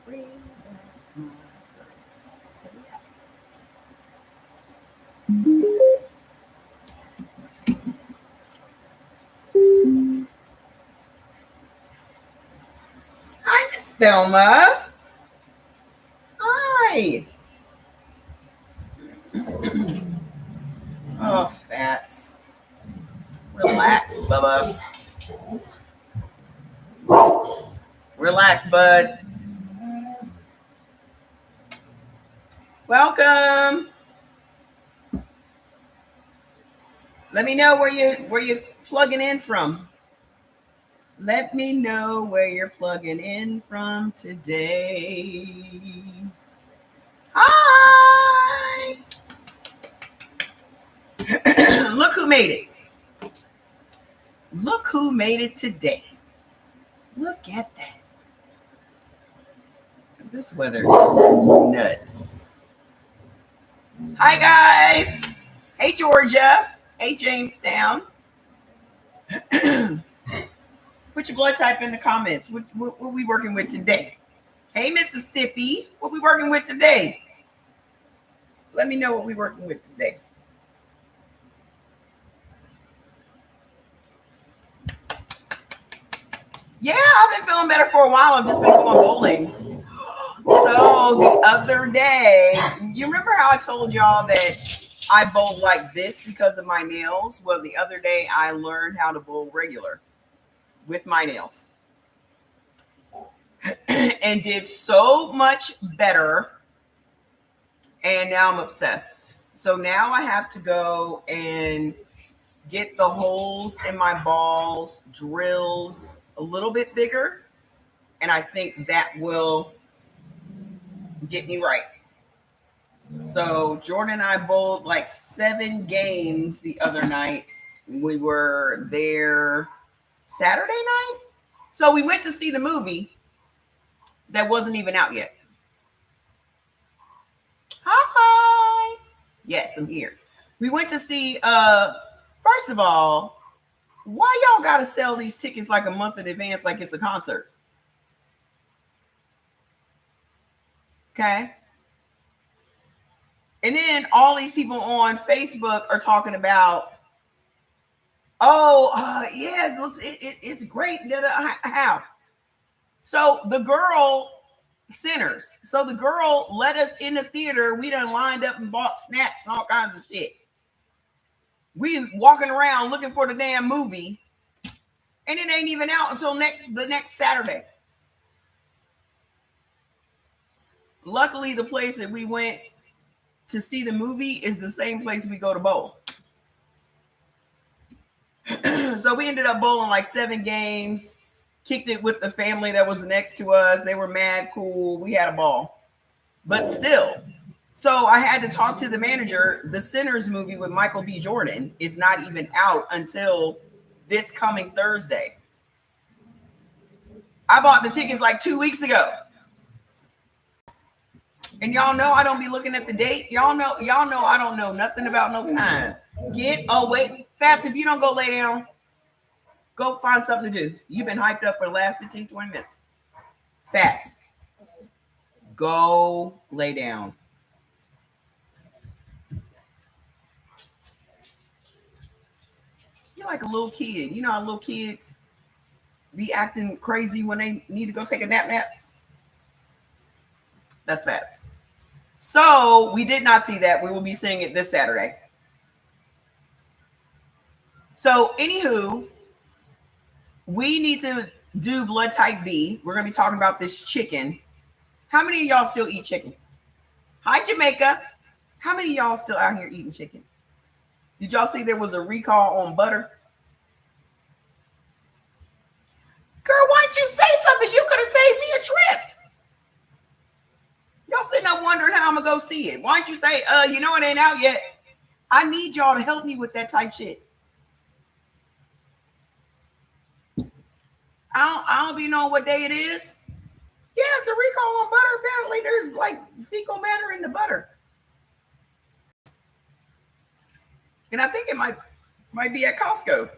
Bring back my girls. Hi, Miss Thelma. Hi. Oh, fats. Relax, Bubba. Relax, bud. Welcome. Let me know where you plugging in from. Let me know where you're plugging in from today. Hi. Look who made it. Look who made it today. Look at that. This weather is nuts. Hi, guys. Hey, Georgia. Hey, Jamestown. Put your blood type in the comments. What we working with today? Hey, Mississippi. What we working with today? Let me know what we working with today. Yeah, I've been feeling better for a while. I've just been going bowling. So the other day, you remember how I told y'all that I bowled like this because of my nails? Well, the other day I learned how to bowl regular with my nails and did so much better. And now I'm obsessed. So now I have to go and get the holes in my balls drilled a little bit bigger. And I think that will get me right. So Jordan and I bowled like 7 games the other night. We were there Saturday night. So we went to see the movie that wasn't even out yet. Hi. Yes, I'm here. We went to see, first of all, why y'all got to sell these tickets like a month in advance like it's a concert? Okay. And then all these people on Facebook are talking about, yeah, it looks it's great. How? So the girl sinners. So the girl let us in the theater. We done lined up and bought snacks and all kinds of shit. We walking around looking for the damn movie, and it ain't even out until the next Saturday. Luckily, the place that we went to see the movie is the same place we go to bowl. So we ended up bowling like 7 games, kicked it with the family that was next to us. They were mad cool. We had a ball. But still, so I had to talk to the manager. The Sinners movie with Michael B. Jordan is not even out until this coming Thursday. I bought the tickets like 2 weeks ago. And y'all know I don't be looking at the date. Y'all know I don't know nothing about no time. Wait, Fats, if you don't go lay down, go find something to do. You've been hyped up for the last 15, 20 minutes. Fats, go lay down. You're like a little kid. You know how little kids be acting crazy when they need to go take a nap? That's Fats. So we did not see that. We will be seeing it this Saturday. So anywho, we need to do blood type B. We're going to be talking about this chicken. How many of y'all still eat chicken? Hi, Jamaica. How many of y'all still out here eating chicken? Did y'all see there was a recall on butter? Girl, why didn't you say something? You could have saved me a trip. Y'all sitting up wondering how I'm going to go see it. Why don't you say, it ain't out yet? I need y'all to help me with that type shit. I don't be knowing what day it is. Yeah, it's a recall on butter. Apparently, there's like fecal matter in the butter, and I think it might be at Costco.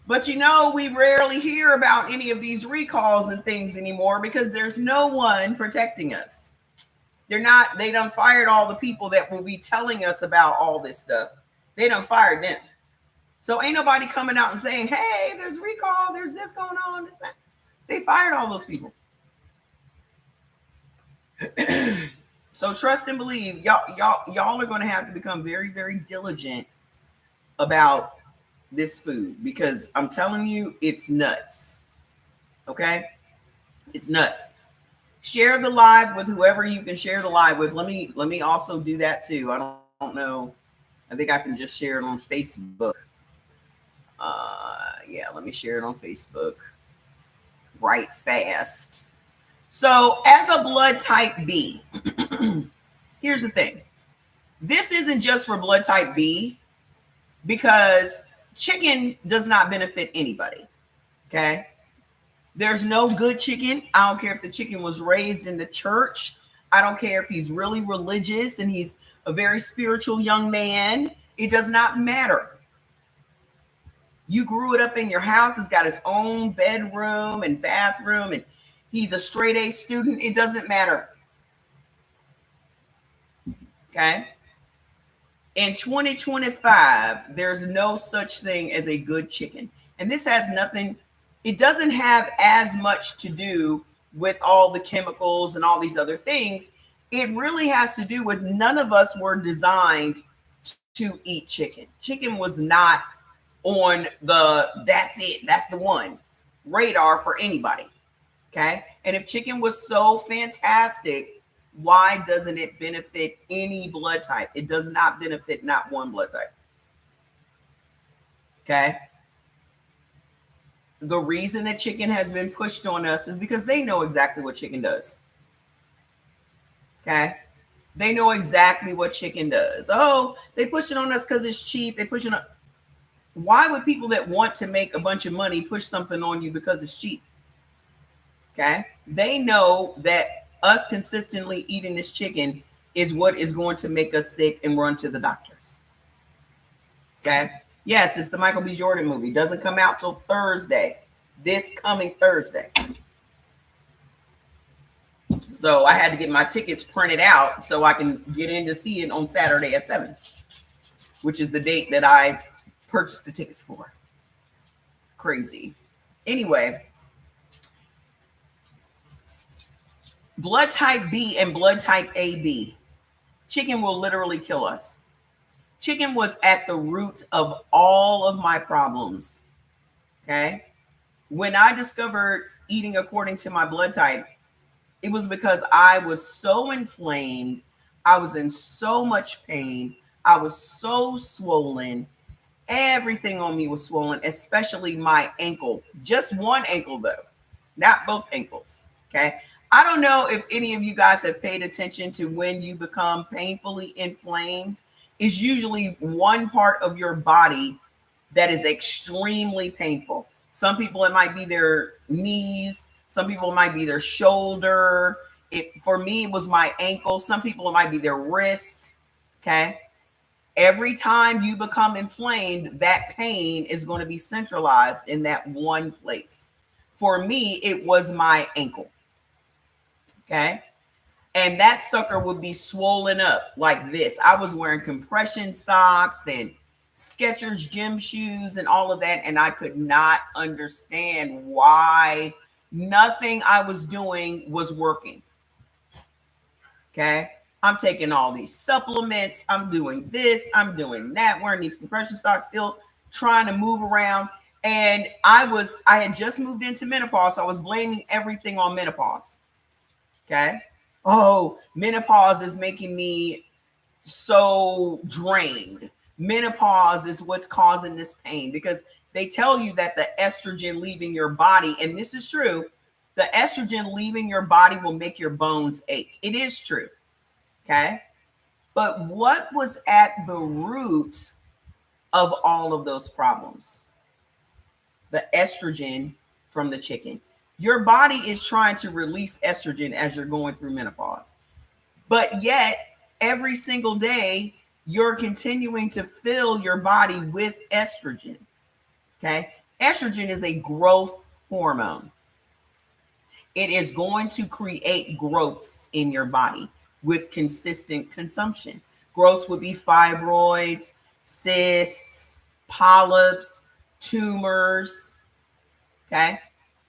But we rarely hear about any of these recalls and things anymore because there's no one protecting us. They done fired all the people that will be telling us about all this stuff. They done fired them. So ain't nobody coming out and saying, hey, there's recall, there's this going on, this, that. They fired all those people. So trust and believe, y'all are going to have to become very, very diligent about this food because I'm telling you, it's nuts. Okay? It's nuts. Share the live with whoever you can share the live with. Let me also do that too. I don't know. I think I can just share it on Facebook. Yeah, let me share it on Facebook right fast. So as a blood type B, here's the thing. This isn't just for blood type B because chicken does not benefit anybody. Okay. There's no good chicken. I don't care if the chicken was raised in the church. I don't care if he's really religious and he's a very spiritual young man. It does not matter. You grew it up in your house. It's got its own bedroom and bathroom, and he's a straight A student. It doesn't matter. Okay. In 2025, there's no such thing as a good chicken. And this has nothing, it doesn't have as much to do with all the chemicals and all these other things. It really has to do with none of us were designed to eat chicken. Chicken was not on that's the one radar for anybody. Okay. And if chicken was so fantastic, why doesn't it benefit any blood type? It does not benefit not one blood type. Okay. The reason that chicken has been pushed on us is because they know exactly what chicken does. Okay. They know exactly what chicken does. Oh, they push it on us because it's cheap. They push it on. Why would people that want to make a bunch of money push something on you because it's cheap? Okay. They know that us consistently eating this chicken is what is going to make us sick and run to the doctors. Okay. Yes, it's the Michael B. Jordan movie. Doesn't come out till Thursday. This coming Thursday. So I had to get my tickets printed out so I can get in to see it on Saturday at 7, which is the date that I purchased the tickets for. Crazy. Anyway, blood type B and blood type AB, chicken will literally kill us. Chicken was at the root of all of my problems. Okay. When I discovered eating according to my blood type, it was because I was so inflamed. I was in so much pain. I was so swollen. Everything on me was swollen, especially my ankle. Just one ankle, though, not both ankles. Okay. I don't know if any of you guys have paid attention to when you become painfully inflamed. It's usually one part of your body that is extremely painful. Some people, it might be their knees. Some people, it might be their shoulder. For me, it was my ankle. Some people, it might be their wrist. Okay. Every time you become inflamed, that pain is going to be centralized in that one place. For me, it was my ankle. Okay. And that sucker would be swollen up like this. I was wearing compression socks and Skechers gym shoes and all of that. And I could not understand why nothing I was doing was working. Okay. I'm taking all these supplements. I'm doing this. I'm doing that. Wearing these compression socks, still trying to move around. And I had just moved into menopause. So I was blaming everything on menopause. Okay. Oh, menopause is making me so drained. Menopause is what's causing this pain because they tell you that the estrogen leaving your body, and this is true, the estrogen leaving your body will make your bones ache. It is true. Okay. But what was at the root of all of those problems? The estrogen from the chicken. Your body is trying to release estrogen as you're going through menopause. But yet, every single day, you're continuing to fill your body with estrogen. Okay. Estrogen is a growth hormone. It is going to create growths in your body with consistent consumption. Growths would be fibroids, cysts, polyps, tumors. Okay.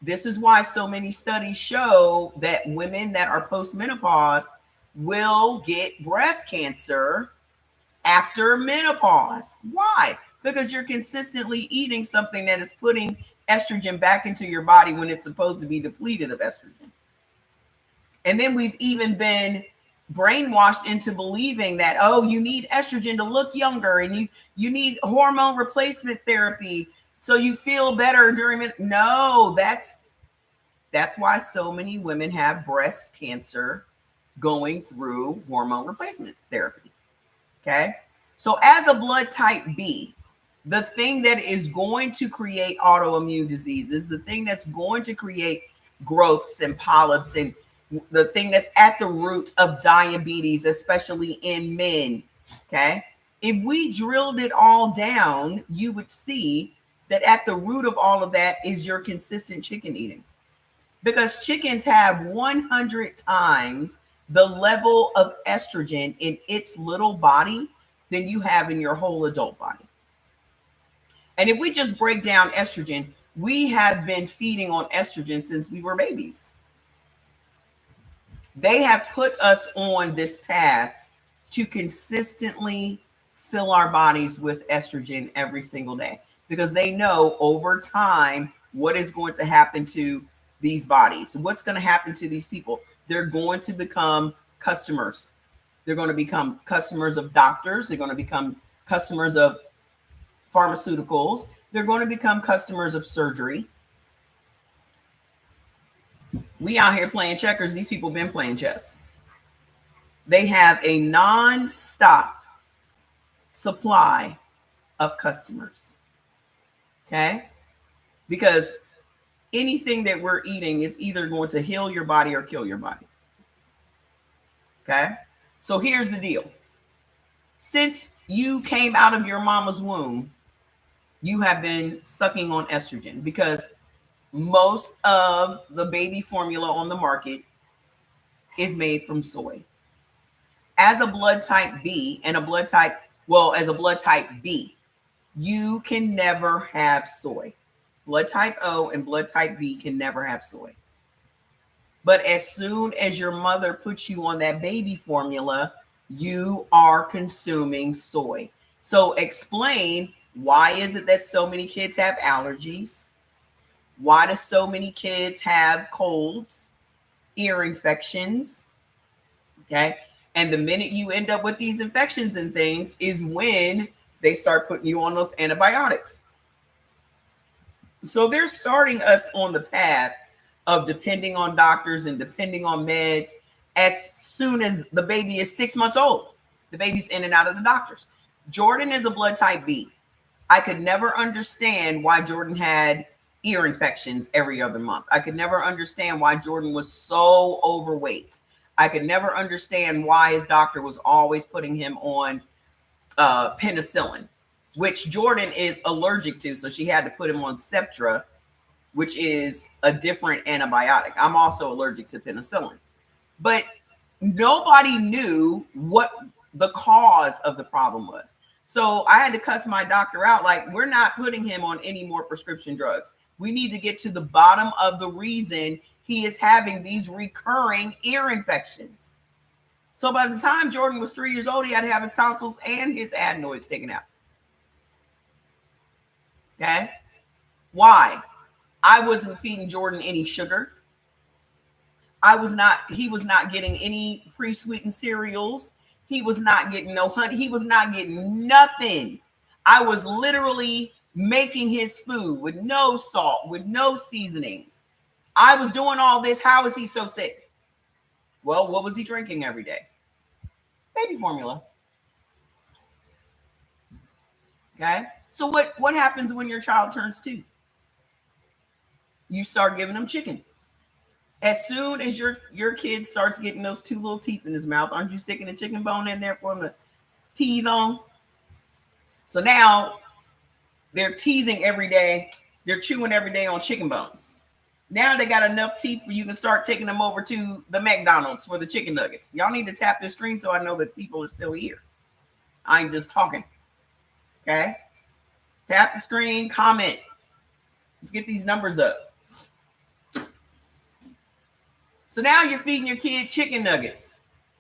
This is why so many studies show that women that are postmenopause will get breast cancer after menopause. Why? Because you're consistently eating something that is putting estrogen back into your body when it's supposed to be depleted of estrogen. And then we've even been brainwashed into believing that, oh, you need estrogen to look younger, and you need hormone replacement therapy so you feel better during it. No, that's why so many women have breast cancer going through hormone replacement therapy. Okay. So as a blood type B, the thing that is going to create autoimmune diseases, the thing that's going to create growths and polyps, and the thing that's at the root of diabetes, especially in men. Okay. If we drilled it all down, you would see that at the root of all of that is your consistent chicken eating. Because chickens have 100 times the level of estrogen in its little body than you have in your whole adult body. And if we just break down estrogen, we have been feeding on estrogen since we were babies. They have put us on this path to consistently fill our bodies with estrogen every single day, because they know over time what is going to happen to these bodies. What's going to happen to these people? They're going to become customers. They're going to become customers of doctors. They're going to become customers of pharmaceuticals. They're going to become customers of surgery. We out here playing checkers. These people been playing chess. They have a non-stop supply of customers. Okay? Because anything that we're eating is either going to heal your body or kill your body. Okay? So here's the deal. Since you came out of your mama's womb, you have been sucking on estrogen, because most of the baby formula on the market is made from soy. As a blood type B and as a blood type B, you can never have soy. Blood type O and blood type B can never have soy. But as soon as your mother puts you on that baby formula, you are consuming soy. So explain, why is it that so many kids have allergies? Why do so many kids have colds, ear infections? Okay. And the minute you end up with these infections and things is when they start putting you on those antibiotics. So they're starting us on the path of depending on doctors and depending on meds as soon as the baby is 6 months old. The baby's in and out of the doctors. Jordan is a blood type B. I could never understand why Jordan had ear infections every other month. I could never understand why Jordan was so overweight. I could never understand why his doctor was always putting him on penicillin, which Jordan is allergic to. So she had to put him on Septra, which is a different antibiotic. I'm also allergic to penicillin. But nobody knew what the cause of the problem was. So I had to cuss my doctor out. Like, we're not putting him on any more prescription drugs. We need to get to the bottom of the reason he is having these recurring ear infections. So by the time Jordan was 3 years old, he had to have his tonsils and his adenoids taken out. Okay. Why? I wasn't feeding Jordan any sugar. He was not getting any pre-sweetened cereals. He was not getting no honey. He was not getting nothing. I was literally making his food with no salt, with no seasonings. I was doing all this. How is he so sick? Well, what was he drinking every day? Baby formula. Okay. So what happens when your child turns 2? You start giving them chicken. As soon as your kid starts getting those two little teeth in his mouth, aren't you sticking a chicken bone in there for him to teeth on? So now they're teething every day. They're chewing every day on chicken bones. Now they got enough teeth where you can start taking them over to the McDonald's for the chicken nuggets. Y'all need to tap the screen so I know that people are still here. I ain't just talking. Okay? Tap the screen, comment. Let's get these numbers up. So now you're feeding your kid chicken nuggets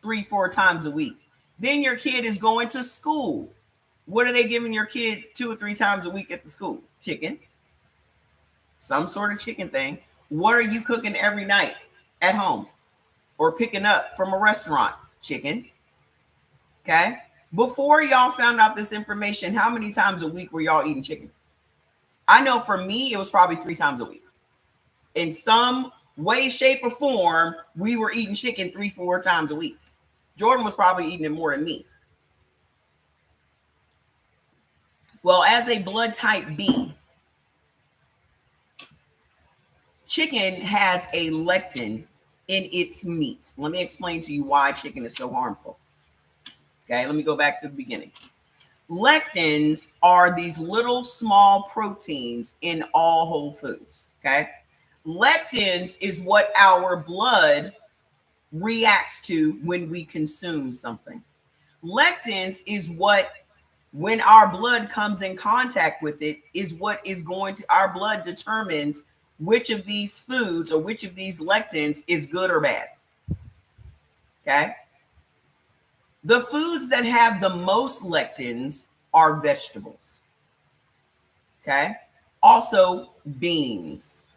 3-4 times a week. Then your kid is going to school. What are they giving your kid 2 or 3 times a week at the school? Chicken. Some sort of chicken thing. What are you cooking every night at home or picking up from a restaurant? Chicken. Okay. Before y'all found out this information, how many times a week were y'all eating chicken? I know for me, it was probably 3 times a week. In some way, shape, or form, we were eating chicken 3-4 times a week. Jordan was probably eating it more than me. Well, as a blood type B, chicken has a lectin in its meat. Let me explain to you why chicken is so harmful. Okay, let me go back to the beginning. Lectins are these little small proteins in all whole foods. Okay, lectins is what our blood reacts to when we consume something. Lectins is what, when our blood comes in contact with it, is what is going to, our blood determines which of these foods or which of these lectins is good or bad. Okay. The foods that have the most lectins are vegetables. Okay. Also beans.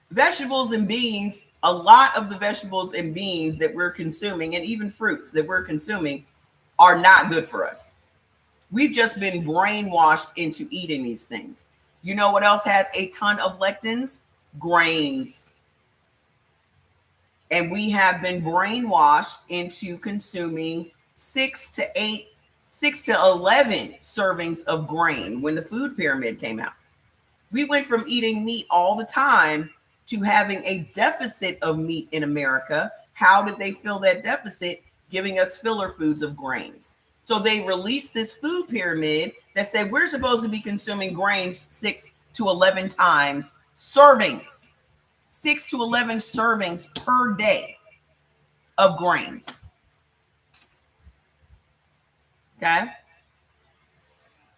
Vegetables and beans, a lot of the vegetables and beans that we're consuming, and even fruits that we're consuming, are not good for us. We've just been brainwashed into eating these things. You know what else has a ton of lectins? Grains. And we have been brainwashed into consuming 6 to 11 servings of grain when the food pyramid came out. We went from eating meat all the time to having a deficit of meat in America. How did they fill that deficit? Giving us filler foods of grains. So they released this food pyramid that said we're supposed to be consuming grains 6 to 11 times servings. 6 to 11 servings per day of grains. Okay.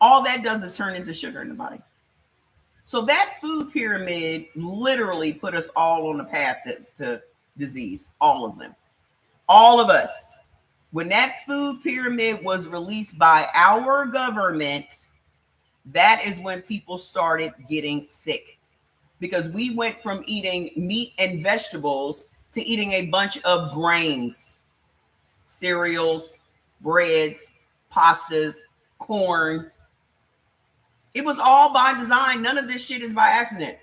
All that does is turn into sugar in the body. So that food pyramid literally put us all on the path to disease. All of them. All of us. When that food pyramid was released by our government, that is when people started getting sick. Because we went from eating meat and vegetables to eating a bunch of grains, cereals, breads, pastas, corn. It was all by design. None of this shit is by accident.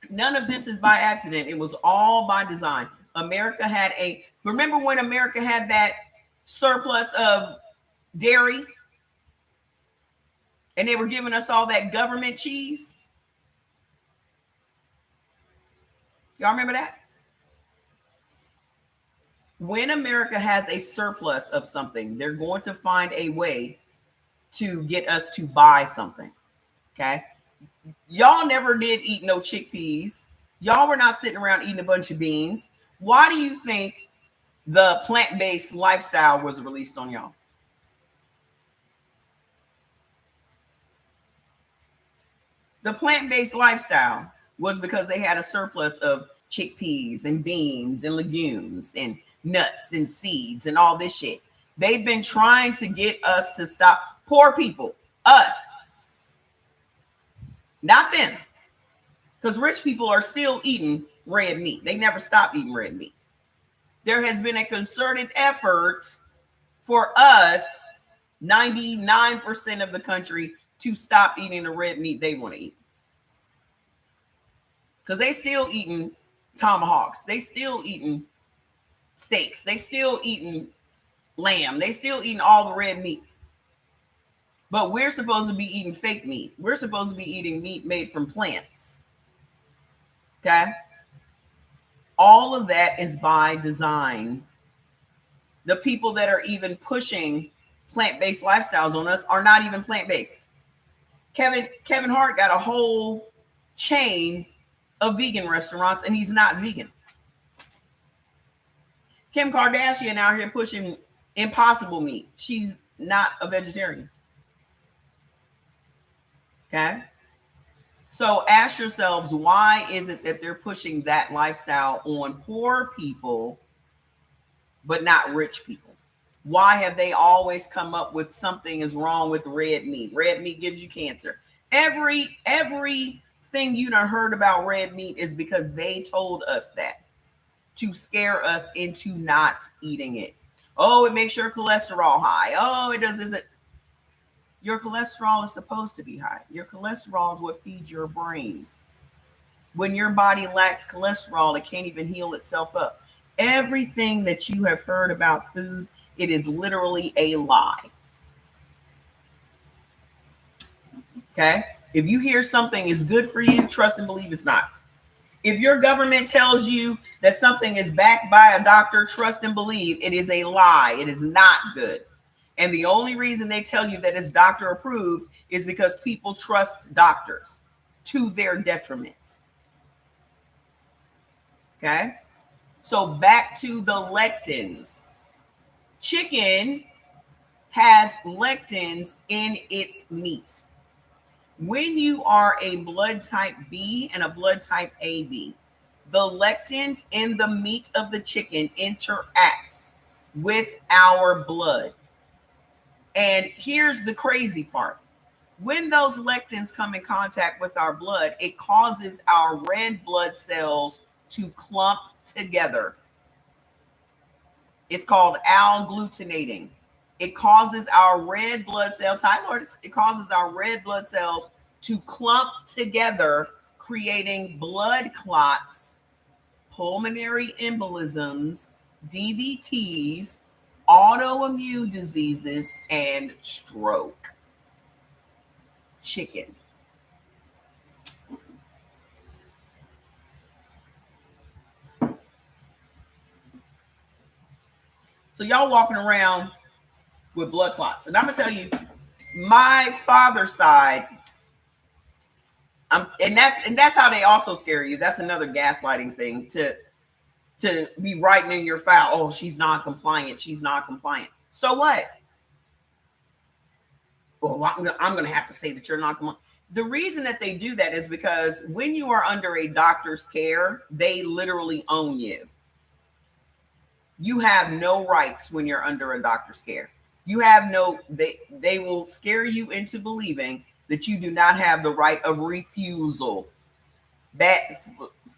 None of this is by accident. It was all by design. America had remember when America had that surplus of dairy and they were giving us all that government cheese? Y'all remember that? When America has a surplus of something, they're going to find a way to get us to buy something. Okay. Y'all never did eat no chickpeas. Y'all were not sitting around eating a bunch of beans. Why do you think the plant-based lifestyle was released on y'all? The plant-based lifestyle was because they had a surplus of chickpeas and beans and legumes and nuts and seeds and all this shit. They've been trying to get us to stop. Poor people, us, not them. Because rich people are still eating red meat. They never stopped eating red meat. There has been a concerted effort for us, 99% of the country, to stop eating the red meat they want to eat. Because they still eating tomahawks. They still eating steaks. They still eating lamb. They still eating all the red meat. But we're supposed to be eating fake meat. We're supposed to be eating meat made from plants. Okay. All of that is by design. The people that are even pushing plant-based lifestyles on us are not even plant-based. Kevin Hart got a whole chain of vegan restaurants, and he's not vegan. Kim Kardashian out here pushing impossible meat. She's not a vegetarian. Okay. So ask yourselves, why is it that they're pushing that lifestyle on poor people, but not rich people? Why have they always come up with something is wrong with red meat? Red meat gives you cancer. Everything you done heard about red meat is because they told us that to scare us into not eating it. Oh, it makes your cholesterol high. Oh, it does. Is it? Your cholesterol is supposed to be high. Your cholesterol is what feeds your brain. When your body lacks cholesterol, it can't even heal itself up. Everything that you have heard about food, it is literally a lie. Okay? If you hear something is good for you, trust and believe it's not. If your government tells you that something is backed by a doctor, trust and believe it is a lie. It is not good. And the only reason they tell you that it's doctor approved is because people trust doctors to their detriment. Okay? So back to the lectins. Chicken has lectins in its meat. When you are a blood type B and a blood type AB, the lectins in the meat of the chicken interact with our blood. And here's the crazy part. When those lectins come in contact with our blood, it causes our red blood cells to clump together. It's called L-glutenating. It causes our red blood cells, hi Lord, it causes our red blood cells to clump together, creating blood clots, pulmonary embolisms, DVTs, autoimmune diseases, and stroke. Chicken. So y'all walking around with blood clots. And I'm going to tell you, my father's side, and that's how they also scare you. That's another gaslighting thing, to be writing in your file, oh, she's non-compliant. She's not compliant. So what? Well, I'm going to have to say that you're not compliant. The reason that they do that is because when you are under a doctor's care, they literally own you. You have no rights when you're under a doctor's care. You have no, they will scare you into believing that you do not have the right of refusal. Bad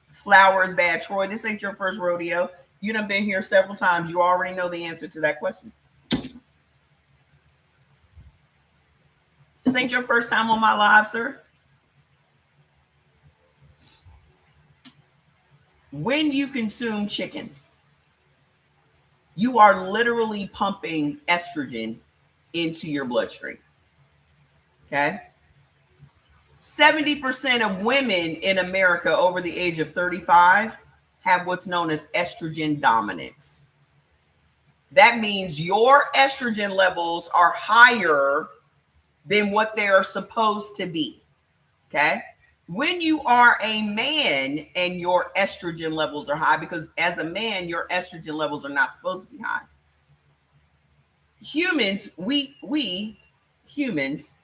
flour is bad. Troy, this ain't your first rodeo. You done been here several times. You already know the answer to that question. This ain't your first time on my live, sir. When you consume chicken, you are literally pumping estrogen into your bloodstream. Okay? 70% of women in America over the age of 35 have what's known as estrogen dominance. That means your estrogen levels are higher than what they are supposed to be. Okay? When you are a man and your estrogen levels are high, because as a man, your estrogen levels are not supposed to be high. Humans, we humans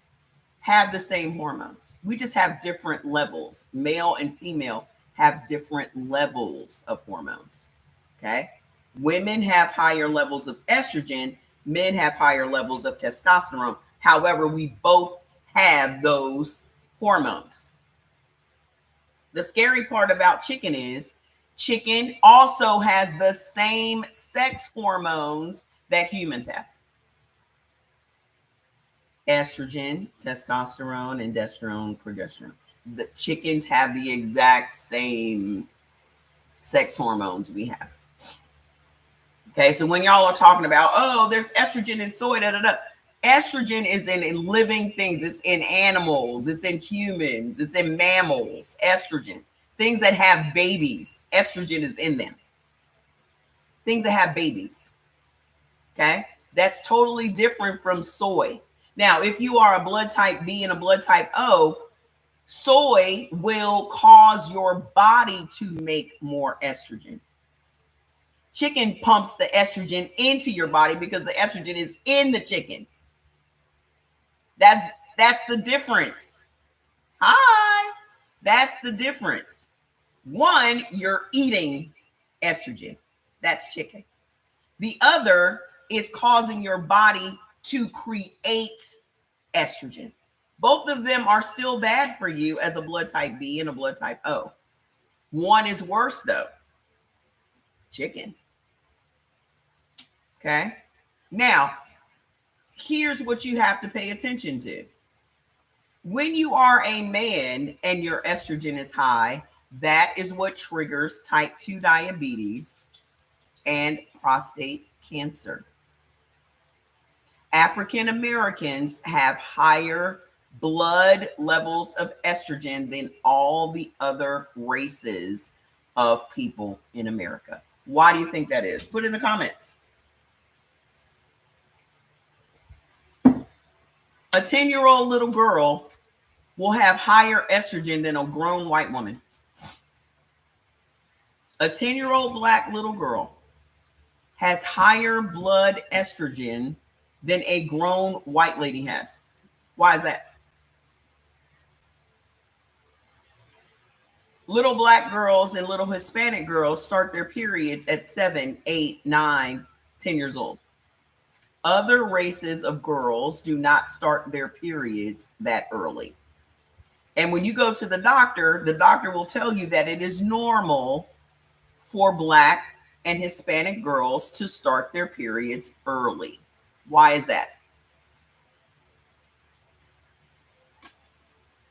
have the same hormones. We just have different levels. Male and female have different levels of hormones. Okay? Women have higher levels of estrogen. Men have higher levels of testosterone. However, we both have those hormones. The scary part about chicken is chicken also has the same sex hormones that humans have. Estrogen, testosterone, and progesterone. The chickens have the exact same sex hormones we have. Okay, so when y'all are talking about, oh, there's estrogen in soy, estrogen is in living things. It's in animals. It's in humans. It's in mammals. Estrogen. Things that have babies, estrogen is in them. Things that have babies. Okay. That's totally different from soy. Now, if you are a blood type B and a blood type O, soy will cause your body to make more estrogen. Chicken pumps the estrogen into your body because the estrogen is in the chicken. That's the difference. Hi. That's the difference. One, you're eating estrogen. That's chicken. The other is causing your body to create estrogen. Both of them are still bad for you as a blood type B and a blood type O. One is worse though. Chicken. Okay. Now, here's what you have to pay attention to. When you are a man and your estrogen is high, that is what triggers type 2 diabetes and prostate cancer. African Americans have higher blood levels of estrogen than all the other races of people in America. Why do you think that is? Put in the comments. A 10-year-old little girl will have higher estrogen than a grown white woman. A 10-year-old black little girl has higher blood estrogen than a grown white lady has. Why is that? Little black girls and little Hispanic girls start their periods at 7, 8, 9, 10 years old. Other races of girls do not start their periods that early. And when you go to the doctor will tell you that it is normal for black and Hispanic girls to start their periods early. Why is that?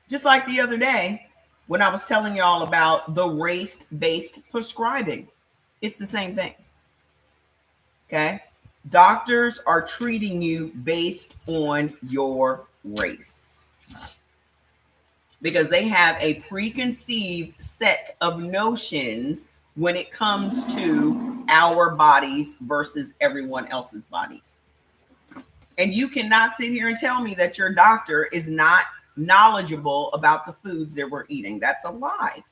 Just like the other day when I was telling y'all about the race-based prescribing, it's the same thing. Okay? Doctors are treating you based on your race because they have a preconceived set of notions when it comes to our bodies versus everyone else's bodies. And you cannot sit here and tell me that your doctor is not knowledgeable about the foods that we're eating. That's a lie.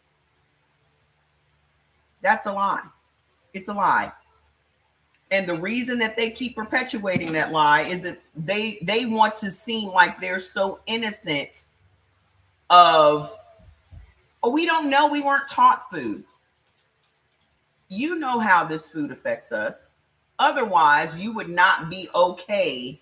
That's a lie. It's a lie. And the reason that they keep perpetuating that lie is that they want to seem like they're so innocent of, oh, we don't know, we weren't taught food. You know how this food affects us. Otherwise, you would not be okay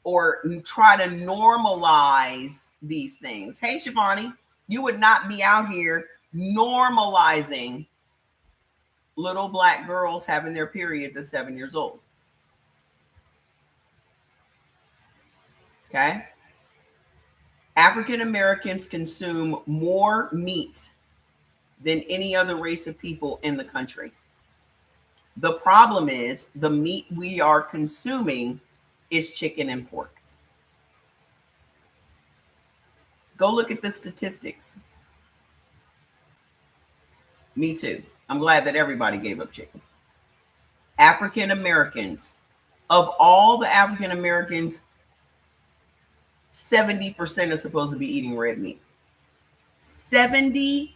or try to normalize these things. Hey, Shivani, you would not be out here normalizing little black girls having their periods at 7 years old. Okay. African Americans consume more meat than any other race of people in the country. The problem is the meat we are consuming is chicken and pork. Go look at the statistics. Me too. I'm glad that everybody gave up chicken. African Americans, of all the African Americans, 70% are supposed to be eating red meat. 70%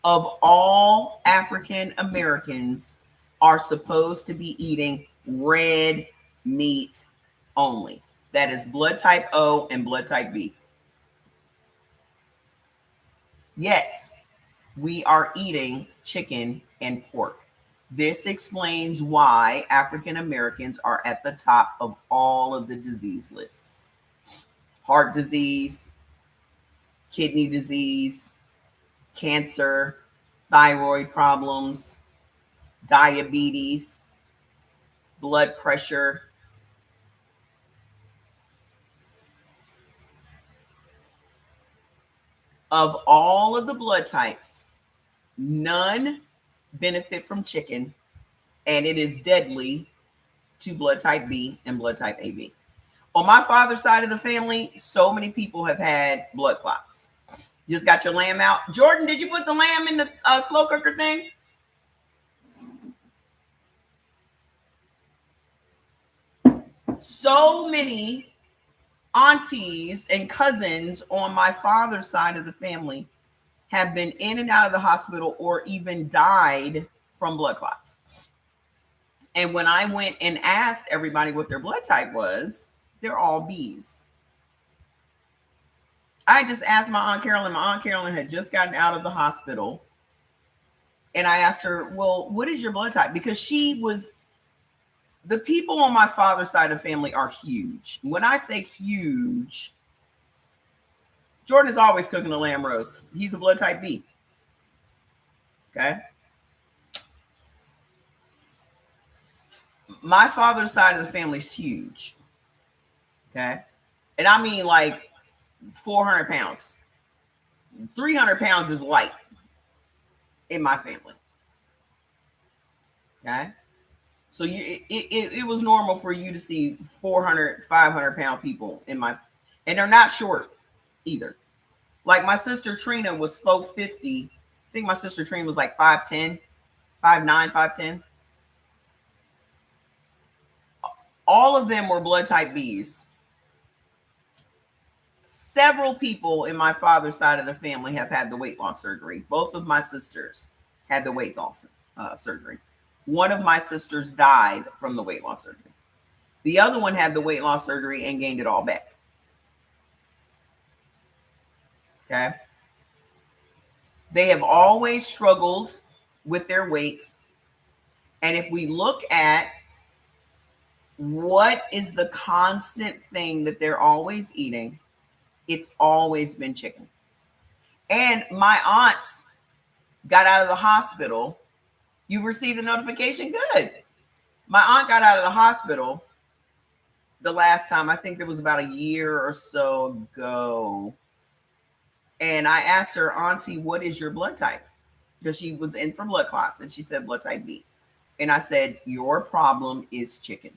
of all African Americans are supposed to be eating red meat only. That is blood type O and blood type B. Yet, we are eating chicken and pork. This explains why African Americans are at the top of all of the disease lists. Heart disease, kidney disease, cancer, thyroid problems, diabetes, blood pressure. Of all of the blood types, none benefit from chicken, and it is deadly to blood type B and blood type AB. On my father's side of the family, so many people have had blood clots. You just got your lamb out. Jordan, did you put the lamb in the slow cooker thing? So many aunties and cousins on my father's side of the family have been in and out of the hospital or even died from blood clots. And when I went and asked everybody what their blood type was, they're all B's. I just asked my Aunt Carolyn. My Aunt Carolyn had just gotten out of the hospital. And I asked her, well, what is your blood type? Because the people on my father's side of the family are huge. When I say huge, Jordan is always cooking a lamb roast. He's a blood type B. Okay. My father's side of the family is huge. Okay. And I mean like 400 pounds. 300 pounds is light in my family. Okay. So it was normal for you to see 400, 500 pound people and they're not short either. Like my sister Trina was 450. I think my sister Trina was like 5'10", 5'9", 5'10". All of them were blood type Bs. Several people in my father's side of the family have had the weight loss surgery. Both of my sisters had the weight loss surgery. One of my sisters died from the weight loss surgery. The other one had the weight loss surgery and gained it all back. Okay. They have always struggled with their weight. And if we look at what is the constant thing that they're always eating, it's always been chicken. And my aunts got out of the hospital. You received the notification? Good. My aunt got out of the hospital the last time. I think it was about a year or so ago. And I asked her, Auntie, what is your blood type? Because she was in for blood clots. And she said blood type B. And I said, your problem is chicken.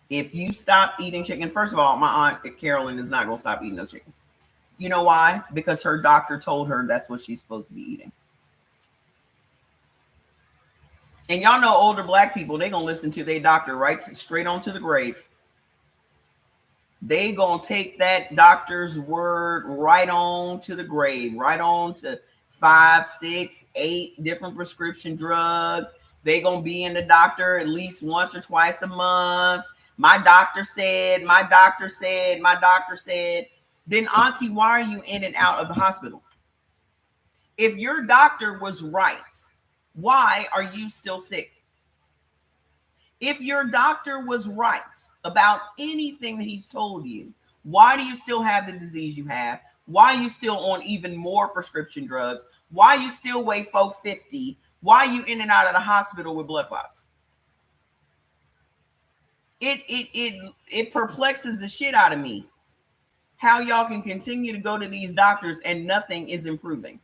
If you stop eating chicken, first of all, my Aunt Carolyn is not going to stop eating no chicken. You know why? Because her doctor told her that's what she's supposed to be eating. And y'all know older black people, they going to listen to their doctor straight on to the grave. They going to take that doctor's word right on to the grave, right on to 5, 6, 8 different prescription drugs. They going to be in the doctor at least once or twice a month. My doctor said, my doctor said, my doctor said. Then, Auntie, why are you in and out of the hospital? If your doctor was right, why are you still sick? If your doctor was right about anything that he's told you, why do you still have the disease you have? Why are you still on even more prescription drugs? Why you still weigh 450? Why are you in and out of the hospital with blood clots? It perplexes the shit out of me how y'all can continue to go to these doctors and nothing is improving.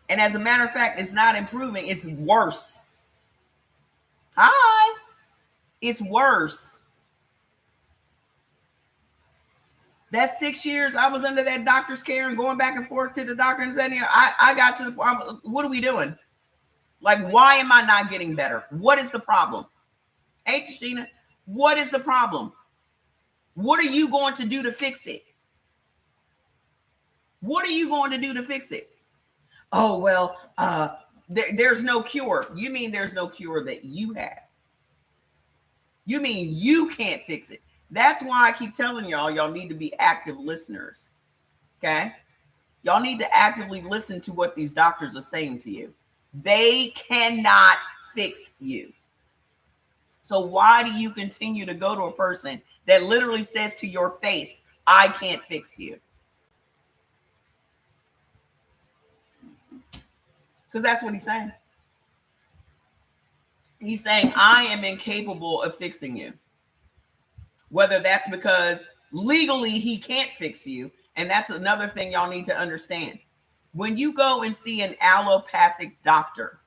And as a matter of fact, it's not improving. It's worse. Hi. It's worse. That 6 years I was under that doctor's care and going back and forth to the doctor and saying, I got to the point, what are we doing? Like, why am I not getting better? What is the problem? Hey, Tashina, what is the problem? What are you going to do to fix it? What are you going to do to fix it? Oh, well, there's no cure. You mean there's no cure that you have? You mean you can't fix it? That's why I keep telling y'all need to be active listeners. Okay? Y'all need to actively listen to what these doctors are saying to you. They cannot fix you. So why do you continue to go to a person that literally says to your face, I can't fix you? Because that's what he's saying. He's saying, I am incapable of fixing you. Whether that's because legally he can't fix you. And that's another thing y'all need to understand. When you go and see an allopathic doctor,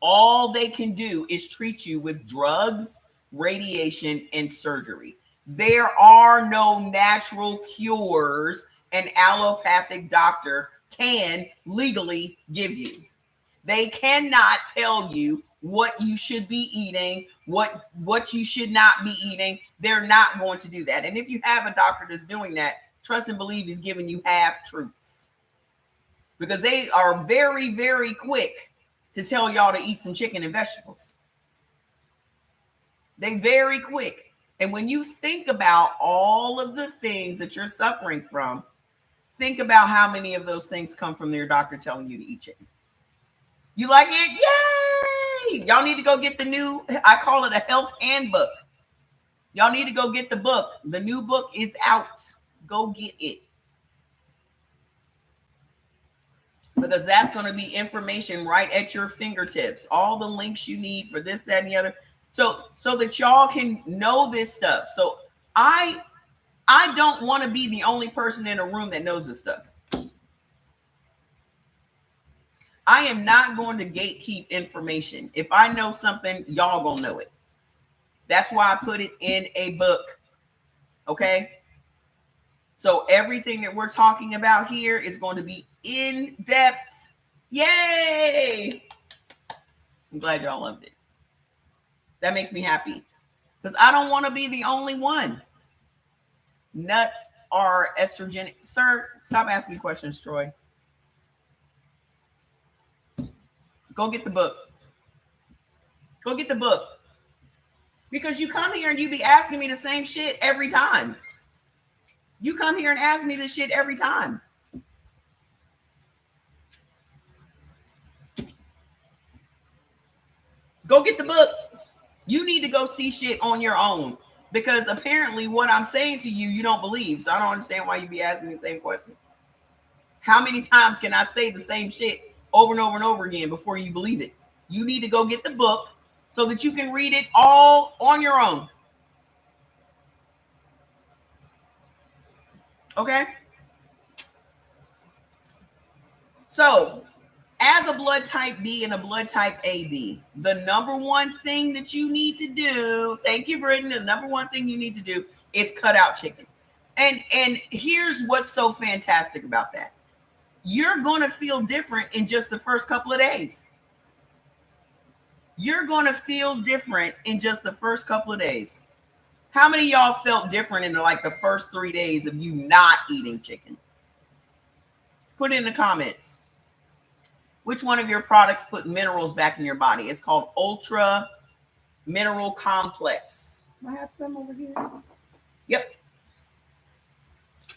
all they can do is treat you with drugs, radiation, and surgery. There are no natural cures an allopathic doctor can legally give you. They cannot tell you what you should be eating, what you should not be eating. They're not going to do that. And if you have a doctor that's doing that, trust and believe he's giving you half truths, because they are very, very quick to tell y'all to eat some chicken and vegetables. They very quick. And when you think about all of the things that you're suffering from, think about how many of those things come from your doctor telling you to eat chicken. You like it? Yay! Y'all need to go get the new, I call it a health handbook. Y'all need to go get the book. The new book is out. Go get it. Because that's going to be information right at your fingertips. All the links you need for this, that, and the other. So that y'all can know this stuff. So I don't want to be the only person in a room that knows this stuff. I am not going to gatekeep information. If I know something, y'all gonna know it. That's why I put it in a book. Okay? So everything that we're talking about here is going to be in depth. Yay! I'm glad y'all loved it. That makes me happy, because I don't want to be the only one. Nuts are estrogenic. Sir, stop asking me questions, Troy. Go get the book. Go get the book. Because you come here and you be asking me the same shit every time. You come here and ask me this shit every time. Go get the book. You need to go see shit on your own. Because apparently what I'm saying to you, you don't believe. So I don't understand why you be asking me the same questions. How many times can I say the same shit over and over and over again before you believe it? You need to go get the book so that you can read it all on your own. Okay? So, as a blood type B and a blood type AB, the number one thing that you need to do, thank you, Brittany, the number one thing you need to do is cut out chicken. And here's what's so fantastic about that. You're going to feel different in just the first couple of days. You're going to feel different in just the first couple of days. How many of y'all felt different in the first 3 days of you not eating chicken? Put it in the comments. Which one of your products put minerals back in your body? It's called Ultra Mineral Complex. Do I have some over here? Yep.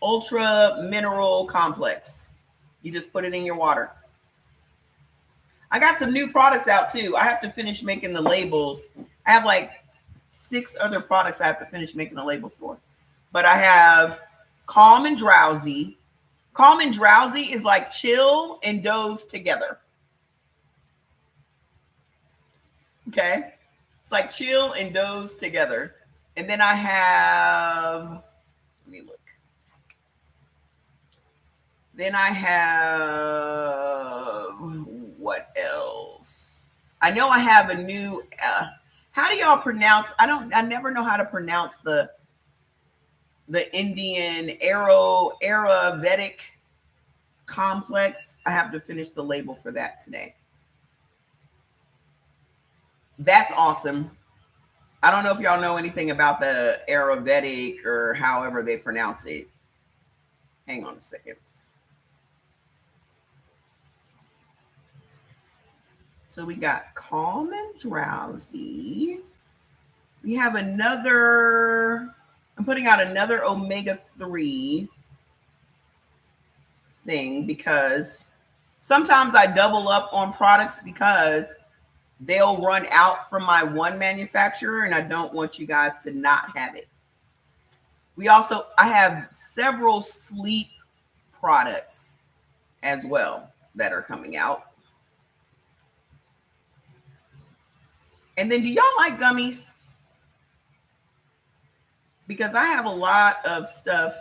Ultra Mineral Complex. You just put it in your water. I got some new products out too. I have to finish making the labels. I have 6 other products I have to finish making the labels for. But I have Calm and Drowsy. Calm and Drowsy is like chill and doze together. Okay? It's like chill and doze together. And then I have, let me look. Then I have, what else? I know I have a new, how do y'all pronounce, I never know how to pronounce the Indian Ayurvedic complex. I have to finish the label for that today. That's awesome. I don't know if y'all know anything about the Ayurvedic or however they pronounce it. Hang on a second. So we got Calm and Drowsy. We have another, I'm putting out another omega-3 thing because sometimes I double up on products because they'll run out from my one manufacturer and I don't want you guys to not have it. I have several sleep products as well that are coming out. And then do y'all like gummies? Because I have a lot of stuff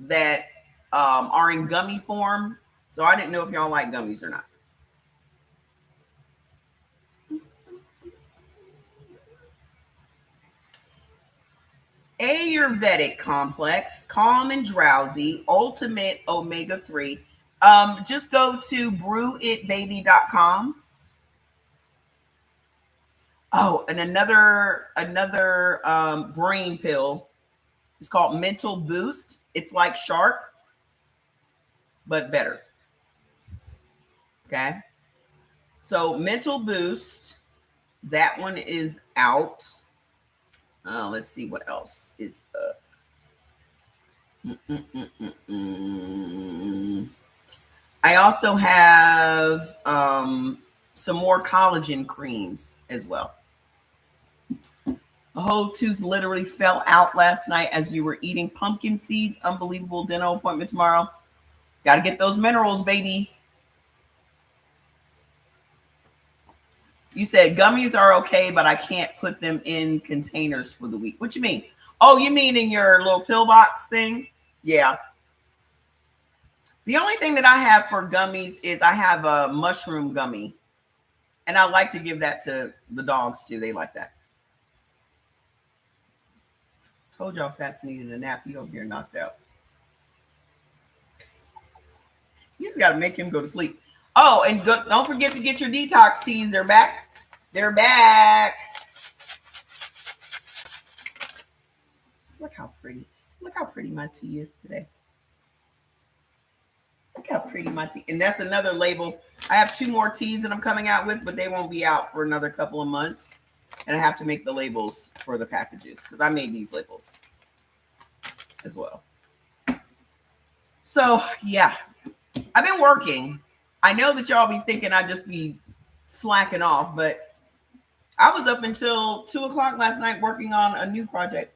that are in gummy form. So I didn't know if y'all like gummies or not. Ayurvedic complex, calm and drowsy, ultimate omega-3. Just go to brewitbaby.com. Oh, and another brain pill. It's called Mental Boost. It's like Sharp, but better. Okay. So Mental Boost, that one is out. Let's see what else is up. I also have some more collagen creams as well. A whole tooth literally fell out last night as you were eating pumpkin seeds. Unbelievable. Dental appointment tomorrow. Got to get those minerals, baby. You said gummies are okay, but I can't put them in containers for the week. What you mean? Oh, you mean in your little pill box thing? Yeah. The only thing that I have for gummies is I have a mushroom gummy. And I like to give that to the dogs too. They like that. Told y'all Fats needed a nap. He over here knocked out. You just got to make him go to sleep. Oh, and don't forget to get your detox teas. They're back. They're back. Look how pretty. Look how pretty my tea is today. Look how pretty my tea. And that's another label. I have 2 more teas that I'm coming out with, but they won't be out for another couple of months. And I have to make the labels for the packages because I made these labels as well. So, yeah. I've been working. I know that y'all be thinking I'd just be slacking off, but I was up until 2 o'clock last night working on a new project.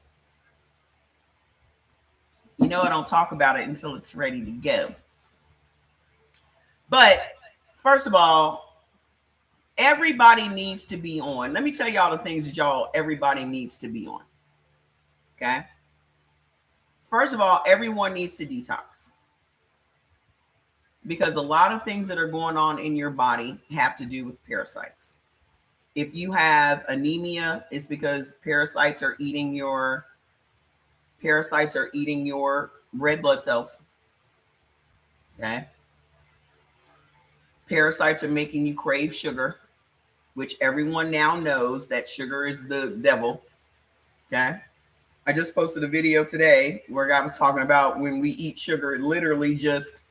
You know, I don't talk about it until it's ready to go. But first of all, everybody needs to be on. Let me tell y'all the things that everybody needs to be on. Okay. First of all, everyone needs to detox. Because a lot of things that are going on in your body have to do with parasites. If you have anemia, it's because parasites are eating your red blood cells. Okay. Parasites are making you crave sugar, which everyone now knows that sugar is the devil. Okay. I just posted a video today where a guy was talking about when we eat sugar, it literally just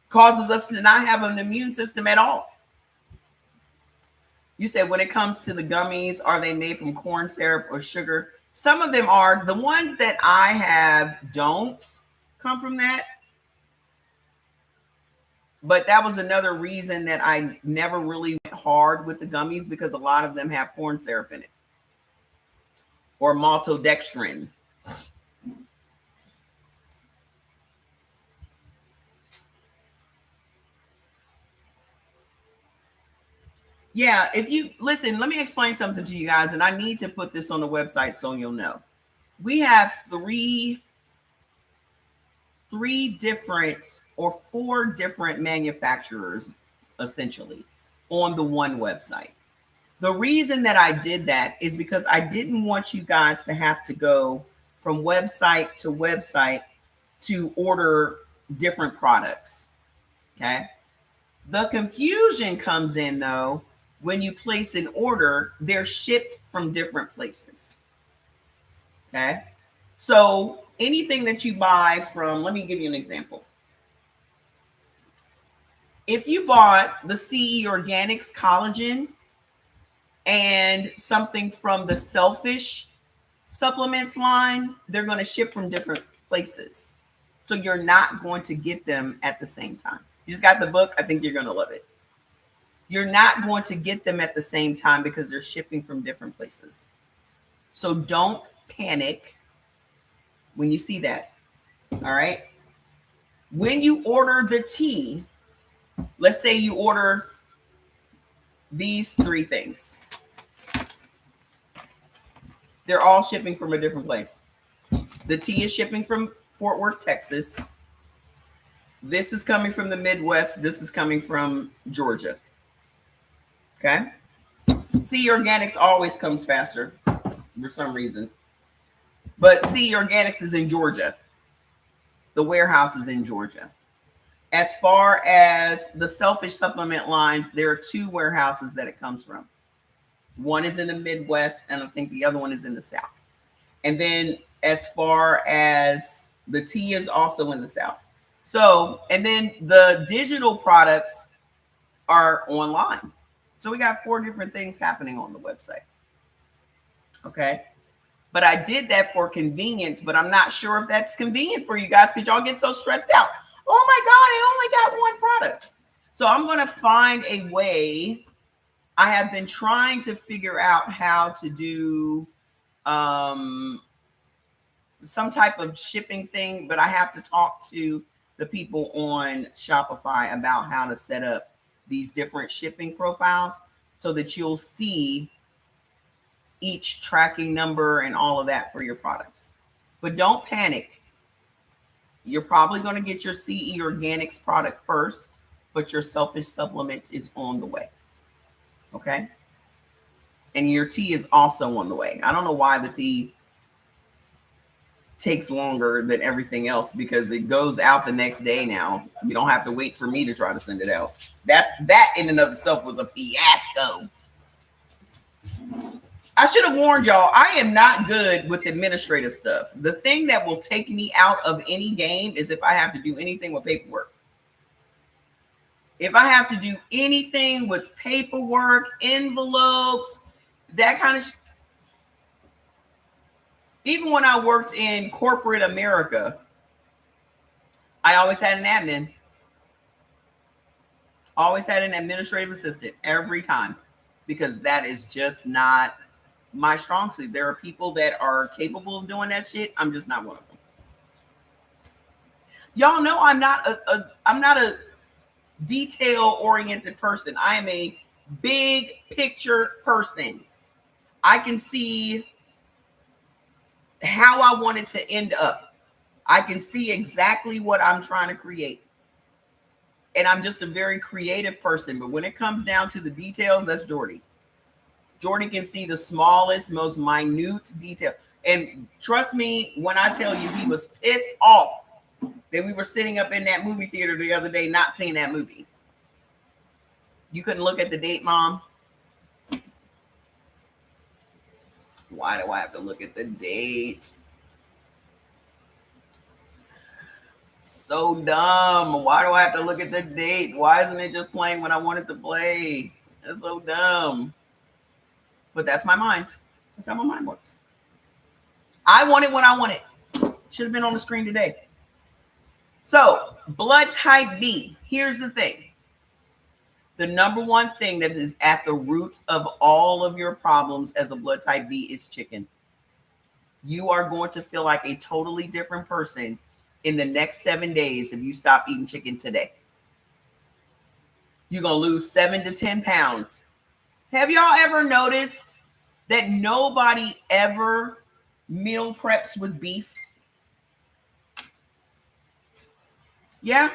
causes us to not have an immune system at all. You said when it comes to the gummies, are they made from corn syrup or sugar? Some of them are. The ones that I have don't come from that. But that was another reason that I never really went hard with the gummies because a lot of them have corn syrup in it or maltodextrin. Yeah, if you listen, let me explain something to you guys, and I need to put this on the website so you'll know. We have three different or 4 different manufacturers essentially on the one website. The reason that I did that is because I didn't want you guys to have to go from website to website to order different products. Okay. The confusion comes in though, when you place an order, they're shipped from different places. Okay. So anything that you buy from, let me give you an example. If you bought the CE Organics collagen and something from the Selfish supplements line, they're going to ship from different places. So you're not going to get them at the same time. You just got the book. I think you're going to love it. You're not going to get them at the same time because they're shipping from different places. So don't panic when you see that. All right. When you order the tea, let's say you order these 3 things. They're all shipping from a different place. The tea is shipping from Fort Worth, Texas. This is coming from the Midwest. This is coming from Georgia. Okay. CE Organics always comes faster for some reason. But CE Organics is in Georgia. The warehouse is in Georgia. As far as the Selfish supplement lines, there are two warehouses that it comes from. One is in the Midwest, and I think the other one is in the South. And then as far as the tea is also in the South. So, and then the digital products are online. So we got 4 different things happening on the website. Okay. But I did that for convenience, but I'm not sure if that's convenient for you guys because y'all get so stressed out. Oh my God, I only got one product. So I'm going to find a way. I have been trying to figure out how to do some type of shipping thing, but I have to talk to the people on Shopify about how to set up these different shipping profiles so that you'll see each tracking number and all of that for your products. But don't panic. You're probably going to get your CE Organics product first, but your Selfish supplements is on the way. Okay? And your tea is also on the way. I don't know why the tea takes longer than everything else because it goes out the next day now. You don't have to wait for me to try to send it out. That in and of itself was a fiasco. I should have warned y'all, I am not good with administrative stuff. The thing that will take me out of any game is if I have to do anything with paperwork. If I have to do anything with paperwork, envelopes, that kind of even when I worked in corporate America, I always had an admin. Always had an administrative assistant every time because that is just not my strong suit. There are people that are capable of doing that shit. I'm just not one of them. Y'all know I'm not a detail-oriented person. I am a big picture person. I can see how I want it to end up. I can see exactly what I'm trying to create. And I'm just a very creative person. But when it comes down to the details, that's Jordy. Jordy can see the smallest, most minute detail. And trust me when I tell you he was pissed off that we were sitting up in that movie theater the other day not seeing that movie. You couldn't look at the date, Mom? Why do I have to look at the date? So dumb. Why do I have to look at the date? Why isn't it just playing when I want it to play? It's so dumb. But that's my mind. That's how my mind works. I want it when I want it. Should have been on the screen today. So, blood type B. Here's the thing. The number one thing that is at the root of all of your problems as a blood type B is chicken. You are going to feel like a totally different person in the next 7 days if you stop eating chicken today. You're going to lose 7 to 10 pounds. Have y'all ever noticed that nobody ever meal preps with beef? Yeah.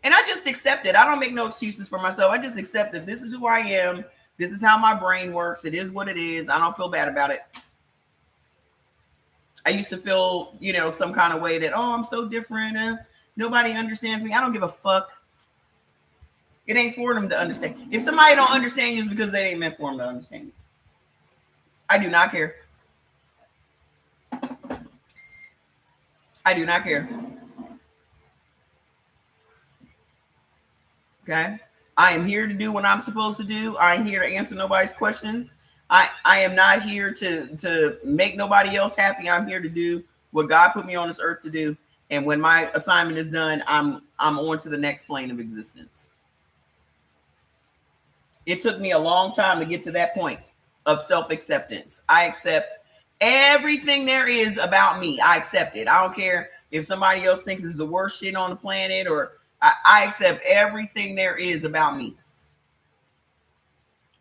And I just accept it. I don't make no excuses for myself. I just accept that this is who I am. This is how my brain works. It is what it is. I don't feel bad about it. I used to feel, some kind of way that, oh, I'm so different. Nobody understands me. I don't give a fuck. It ain't for them to understand. If somebody don't understand you, it's because they ain't meant for them to understand you. I do not care. I do not care. Okay. I am here to do what I'm supposed to do. I ain't here to answer nobody's questions. I am not here to make nobody else happy. I'm here to do what God put me on this earth to do. And when my assignment is done, I'm on to the next plane of existence. It took me a long time to get to that point of self-acceptance. I accept everything there is about me. I accept it. I don't care if somebody else thinks it's the worst shit on the planet, or I accept everything there is about me.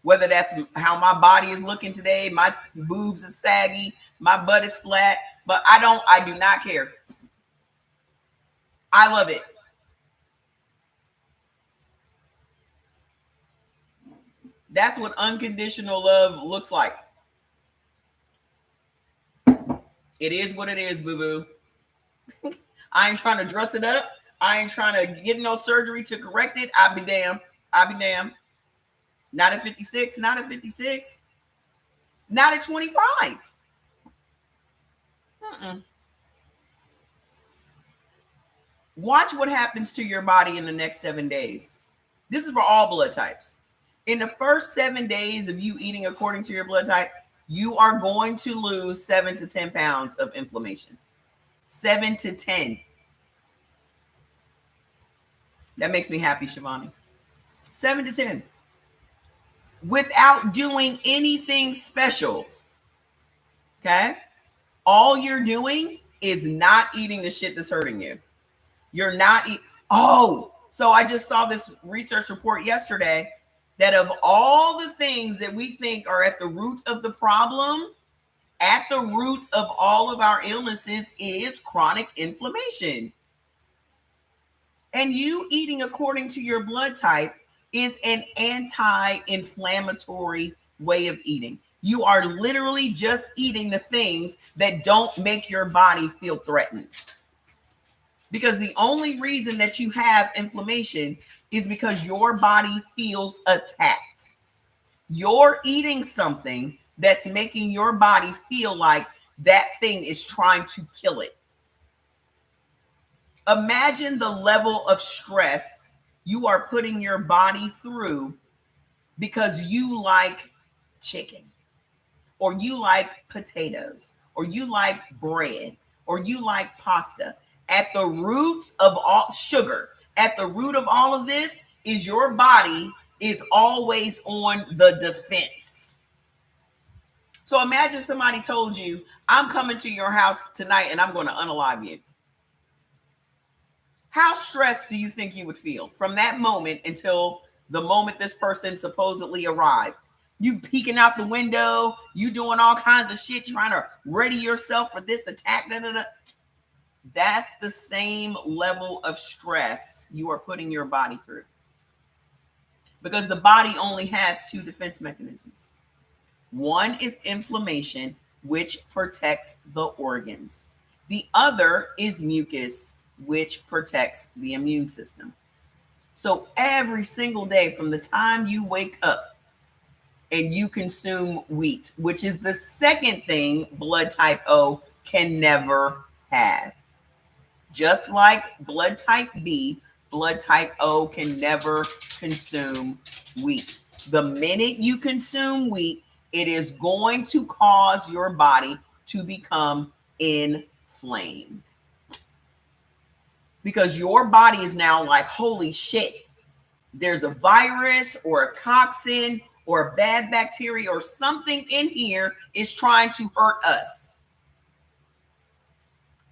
Whether that's how my body is looking today, my boobs is saggy, my butt is flat, but I do not care. I love it. That's what unconditional love looks like. It is what it is, boo-boo. I ain't trying to dress it up. I ain't trying to get no surgery to correct it. I'll be damned. I'll be damned. Not at 56. Not at 56. Not at 25. Watch what happens to your body in the next 7 days. This is for all blood types. In the first 7 days of you eating according to your blood type, you are going to lose 7 to 10 pounds of inflammation. 7 to 10. That makes me happy, Shivani. 7 to 10. Without doing anything special. Okay? All you're doing is not eating the shit that's hurting you. You're not so I just saw this research report yesterday that of all the things that we think are at the root of the problem, at the root of all of our illnesses is chronic inflammation. And you eating according to your blood type is an anti-inflammatory way of eating. You are literally just eating the things that don't make your body feel threatened. Because the only reason that you have inflammation is because your body feels attacked. You're eating something that's making your body feel like that thing is trying to kill it. Imagine the level of stress you are putting your body through because you like chicken, or you like potatoes, or you like bread, or you like pasta. At the root of all sugar, at the root of all of this is your body is always on the defense. So imagine somebody told you, I'm coming to your house tonight and I'm going to unalive you. How stressed do you think you would feel from that moment until the moment this person supposedly arrived? You peeking out the window, you doing all kinds of shit, trying to ready yourself for this attack. That's the same level of stress you are putting your body through. Because the body only has two defense mechanisms. One is inflammation, which protects the organs. The other is mucus, which protects the immune system. So every single day from the time you wake up and you consume wheat, which is the second thing blood type O can never have. Just like blood type B, blood type O can never consume wheat. The minute you consume wheat, it is going to cause your body to become inflamed. Because your body is now like, holy shit, there's a virus or a toxin or a bad bacteria or something in here is trying to hurt us.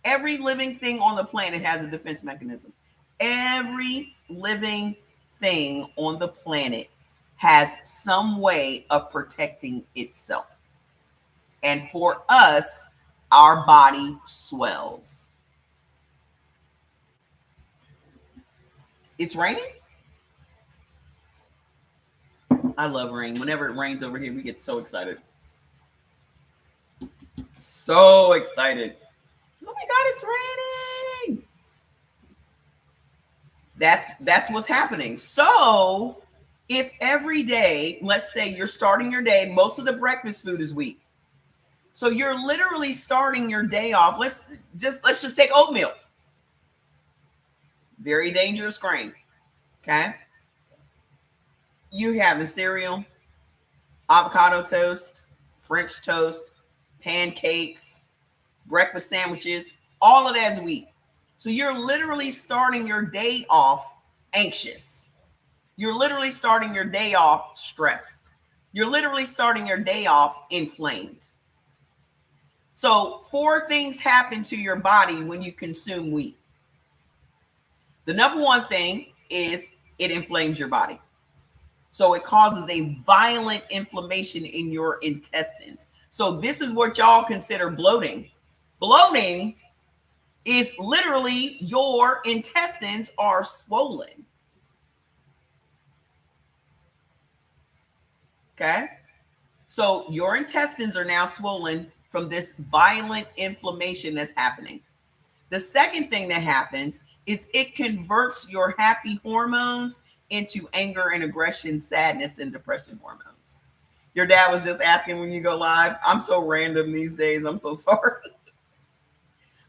Every living thing on the planet has a defense mechanism. Every living thing on the planet has some way of protecting itself. And for us, our body swells. It's raining? I love rain. Whenever it rains over here, we get so excited. So excited. Oh my God, it's raining. That's what's happening. So if every day, let's say you're starting your day, most of the breakfast food is wheat. So you're literally starting your day off. Let's just take oatmeal. Very dangerous grain. Okay. You having cereal, avocado toast, French toast, pancakes, breakfast sandwiches, all of that's wheat. So you're literally starting your day off anxious. You're literally starting your day off stressed. You're literally starting your day off inflamed. So 4 things happen to your body when you consume wheat. The number one thing is it inflames your body. So it causes a violent inflammation in your intestines. So this is what y'all consider bloating. Bloating is literally your intestines are swollen. Okay. So your intestines are now swollen from this violent inflammation that's happening. The second thing that happens is it converts your happy hormones into anger and aggression, sadness, and depression hormones. Your dad was just asking when you go live. I'm so random these days. I'm so sorry.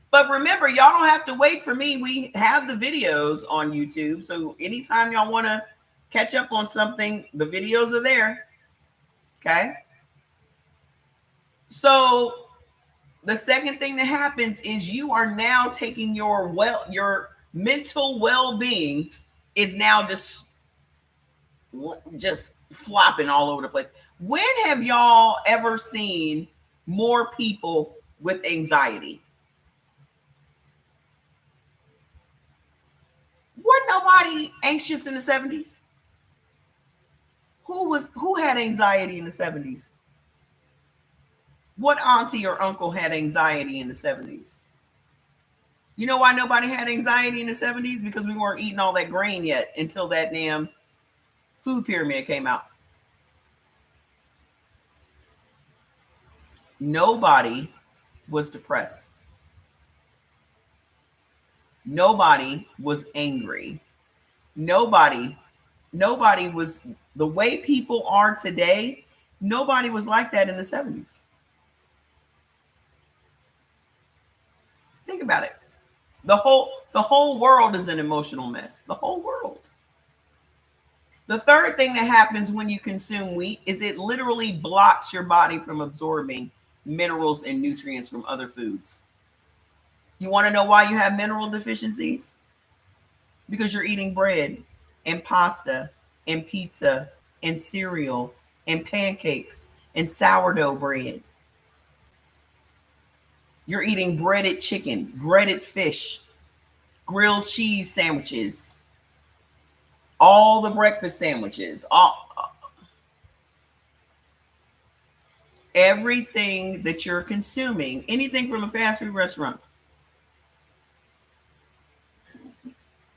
But remember, y'all don't have to wait for me. We have the videos on YouTube. So anytime y'all want to catch up on something, the videos are there. Okay. So the second thing that happens is you are now taking your mental well-being is now just flopping all over the place. When have y'all ever seen more people with anxiety? Wasn't nobody anxious in the 70s? Who had anxiety in the 70s? What auntie or uncle had anxiety in the 70s? You know why nobody had anxiety in the 70s? Because we weren't eating all that grain yet until that damn food pyramid came out. Nobody was depressed. Nobody was angry. Nobody was the way people are today. Nobody was like that in the 70s. Think about it. The whole world is an emotional mess. The whole world. The third thing that happens when you consume wheat is it literally blocks your body from absorbing minerals and nutrients from other foods. You want to know why you have mineral deficiencies? Because you're eating bread and pasta and pizza and cereal and pancakes and sourdough bread. You're eating breaded chicken, breaded fish, grilled cheese sandwiches, all the breakfast sandwiches, everything that you're consuming, anything from a fast food restaurant,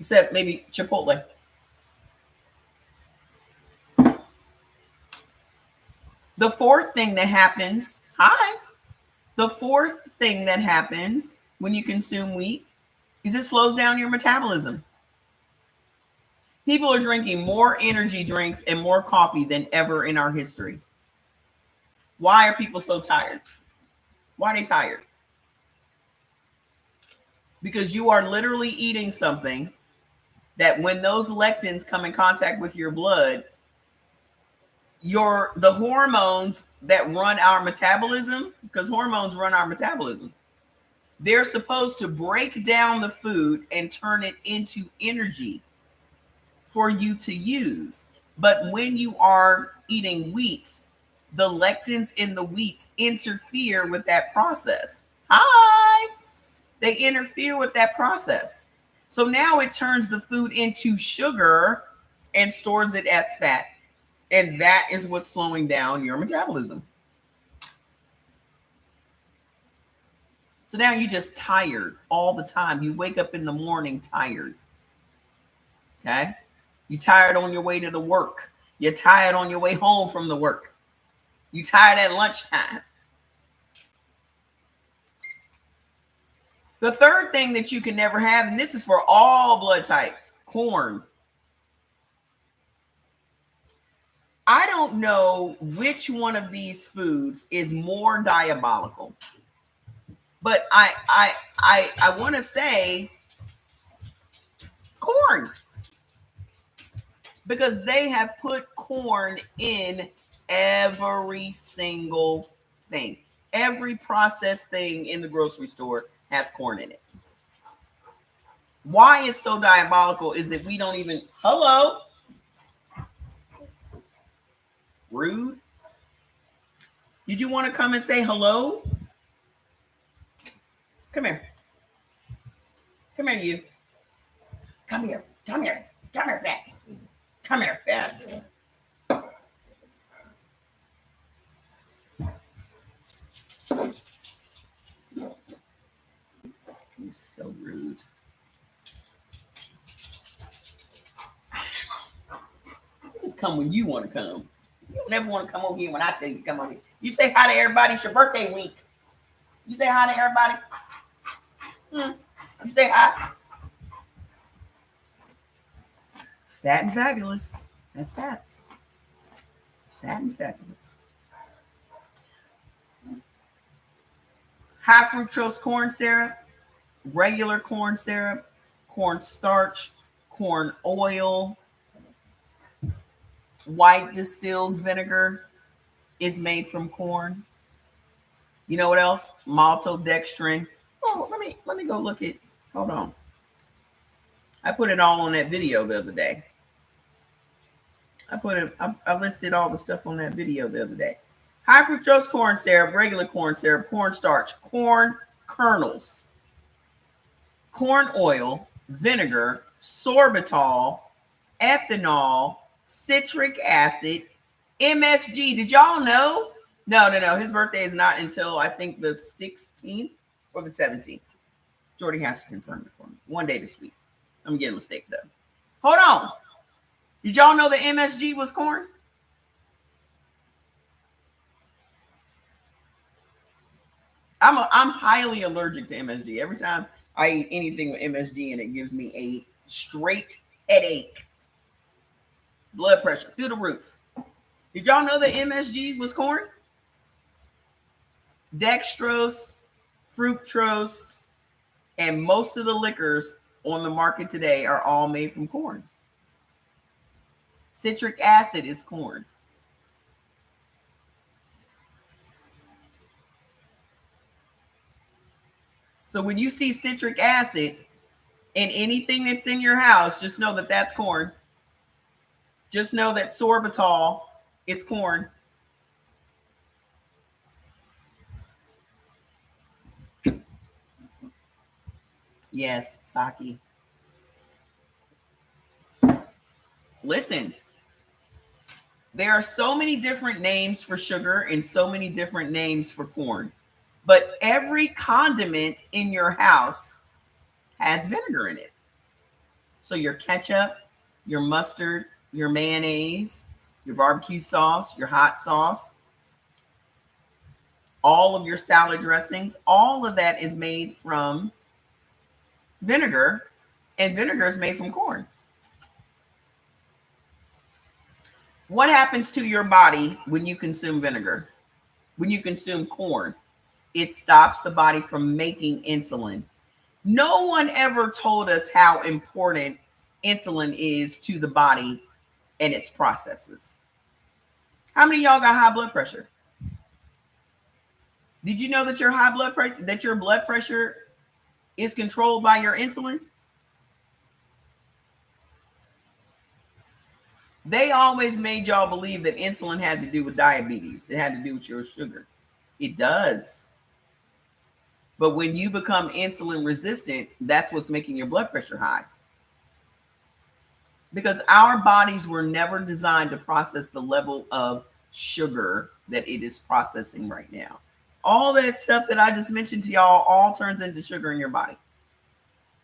except maybe Chipotle. The fourth thing that happens, the fourth thing that happens when you consume wheat is it slows down your metabolism. People are drinking more energy drinks and more coffee than ever in our history. Why are people so tired? Why are they tired? Because you are literally eating something that when those lectins come in contact with your blood, the hormones that run our metabolism, because hormones run our metabolism, they're supposed to break down the food and turn it into energy for you to use. But when you are eating wheat, the lectins in the wheat interfere with that process. They interfere with that process. So now it turns the food into sugar and stores it as fat. And that is what's slowing down your metabolism. So now you're just tired all the time. You wake up in the morning tired. Okay? You're tired on your way to the work. You're tired on your way home from the work. You're tired at lunchtime. The third thing that you can never have, and this is for all blood types, corn. I don't know which one of these foods is more diabolical, but I want to say corn, because they have put corn in every single thing. Every processed thing in the grocery store has corn in it. Why it's so diabolical is that we don't even, hello, rude. Did you want to come and say hello? Come here. Come here, you. Come here. Come here. Come here, Fats. Come here, Fats. He's so rude. You just come when you want to come. You don't never want to come over here when I tell you to come over here. You say hi to everybody. It's your birthday week. You say hi to everybody. You say hi. Fat and fabulous. That's fats. Fat and fabulous. High fructose corn syrup, regular corn syrup, corn starch, corn oil, white distilled vinegar is made from corn. You know what else? Maltodextrin. Oh, let me go look at. Hold on. I put it all on that video the other day. I listed all the stuff on that video the other day. High fructose corn syrup, regular corn syrup, corn starch, corn kernels, corn oil, vinegar, sorbitol, ethanol, citric acid, MSG. Did y'all know? No. His birthday is not until I think the 16th or the 17th. Jordy has to confirm it for me. One day this week. I'm getting a mistake though. Hold on. Did y'all know that MSG was corn? I'm highly allergic to MSG. Every time I eat anything with MSG in it, gives me a straight headache. Blood pressure through the roof. Did y'all know that MSG was corn? Dextrose, fructose, and most of the liquors on the market today are all made from corn. Citric acid is corn. So when you see citric acid in anything that's in your house, just know that that's corn. Just know that sorbitol is corn. Yes, sake. Listen, there are so many different names for sugar and so many different names for corn, but every condiment in your house has vinegar in it. So your ketchup, your mustard, your mayonnaise, your barbecue sauce, your hot sauce, all of your salad dressings, all of that is made from vinegar, and vinegar is made from corn. What happens to your body when you consume vinegar? When you consume corn, it stops the body from making insulin. No one ever told us how important insulin is to the body and its processes. How many of y'all got high blood pressure? Did you know that your blood pressure is controlled by your insulin? They always made y'all believe that insulin had to do with diabetes. It had to do with your sugar. It does. But when you become insulin resistant, that's what's making your blood pressure high. Because our bodies were never designed to process the level of sugar that it is processing right now. All that stuff that I just mentioned to y'all all turns into sugar in your body.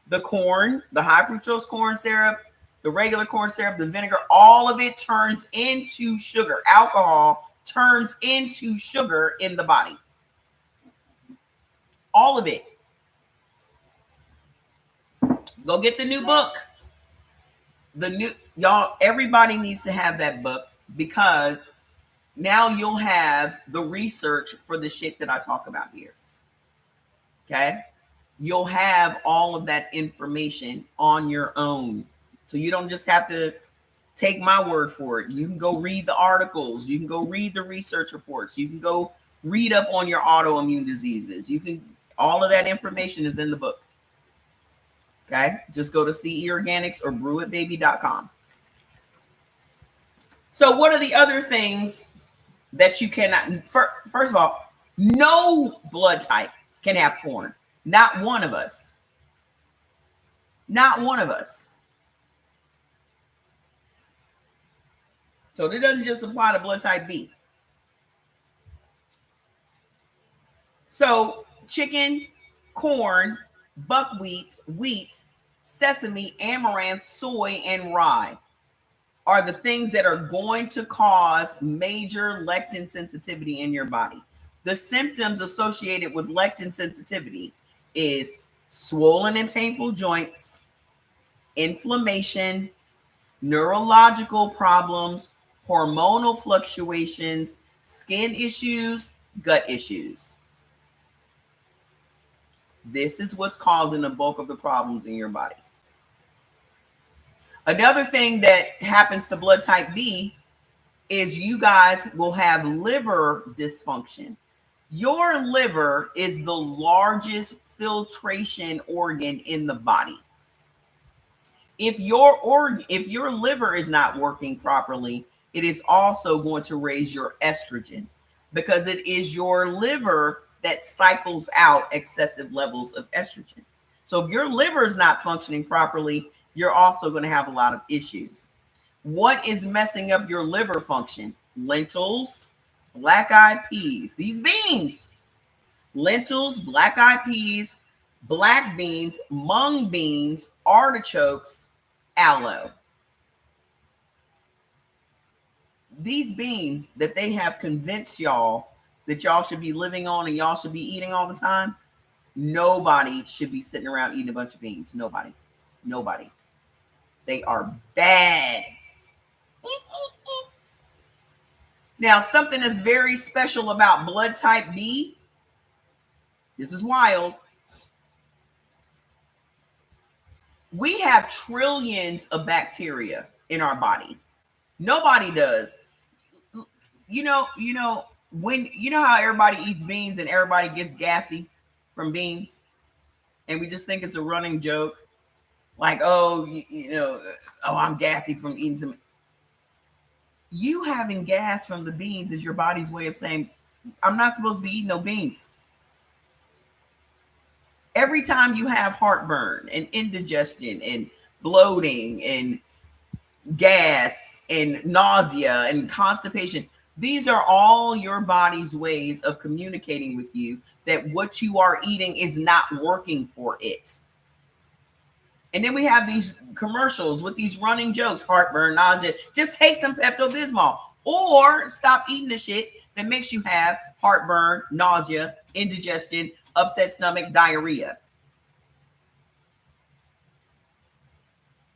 The corn, the high fructose corn syrup, the regular corn syrup, the vinegar, all of it turns into sugar. Alcohol turns into sugar in the body. All of it. Go get the new book. Everybody needs to have that book, because now you'll have the research for the shit that I talk about here. Okay? You'll have all of that information on your own. So you don't just have to take my word for it. You can go read the articles. You can go read the research reports. You can go read up on your autoimmune diseases. All of that information is in the book. Okay? Just go to CE Organics or brewitbaby.com. So what are the other things that you cannot? First of all, no blood type can have corn. Not one of us. Not one of us. So it doesn't just apply to blood type B. So chicken, corn, buckwheat, wheat, sesame, amaranth, soy, and rye are the things that are going to cause major lectin sensitivity in your body. The symptoms associated with lectin sensitivity is swollen and painful joints, inflammation, neurological problems, hormonal fluctuations, skin issues, gut issues. This is what's causing the bulk of the problems in your body. Another thing that happens to blood type B is you guys will have liver dysfunction. Your liver is the largest filtration organ in the body. If your liver is not working properly, it is also going to raise your estrogen, because it is your liver that cycles out excessive levels of estrogen. So if your liver is not functioning properly, you're also going to have a lot of issues. What is messing up your liver function? Lentils, black-eyed peas, these beans. Lentils, black-eyed peas, black beans, mung beans, artichokes, aloe. These beans that they have convinced y'all that y'all should be living on and y'all should be eating all the time, nobody should be sitting around eating a bunch of beans. Nobody. They are bad. Now, something that's very special about blood type B, this is wild. We have trillions of bacteria in our body. Nobody does. You know how everybody eats beans and everybody gets gassy from beans, and we just think it's a running joke, like, oh, I'm gassy from eating some. You having gas from the beans is your body's way of saying, I'm not supposed to be eating no beans. Every time you have heartburn and indigestion and bloating and gas and nausea and constipation, these are all your body's ways of communicating with you that what you are eating is not working for it. And then we have these commercials with these running jokes, heartburn, nausea. Just take some Pepto-Bismol or stop eating the shit that makes you have heartburn, nausea, indigestion, upset stomach, diarrhea.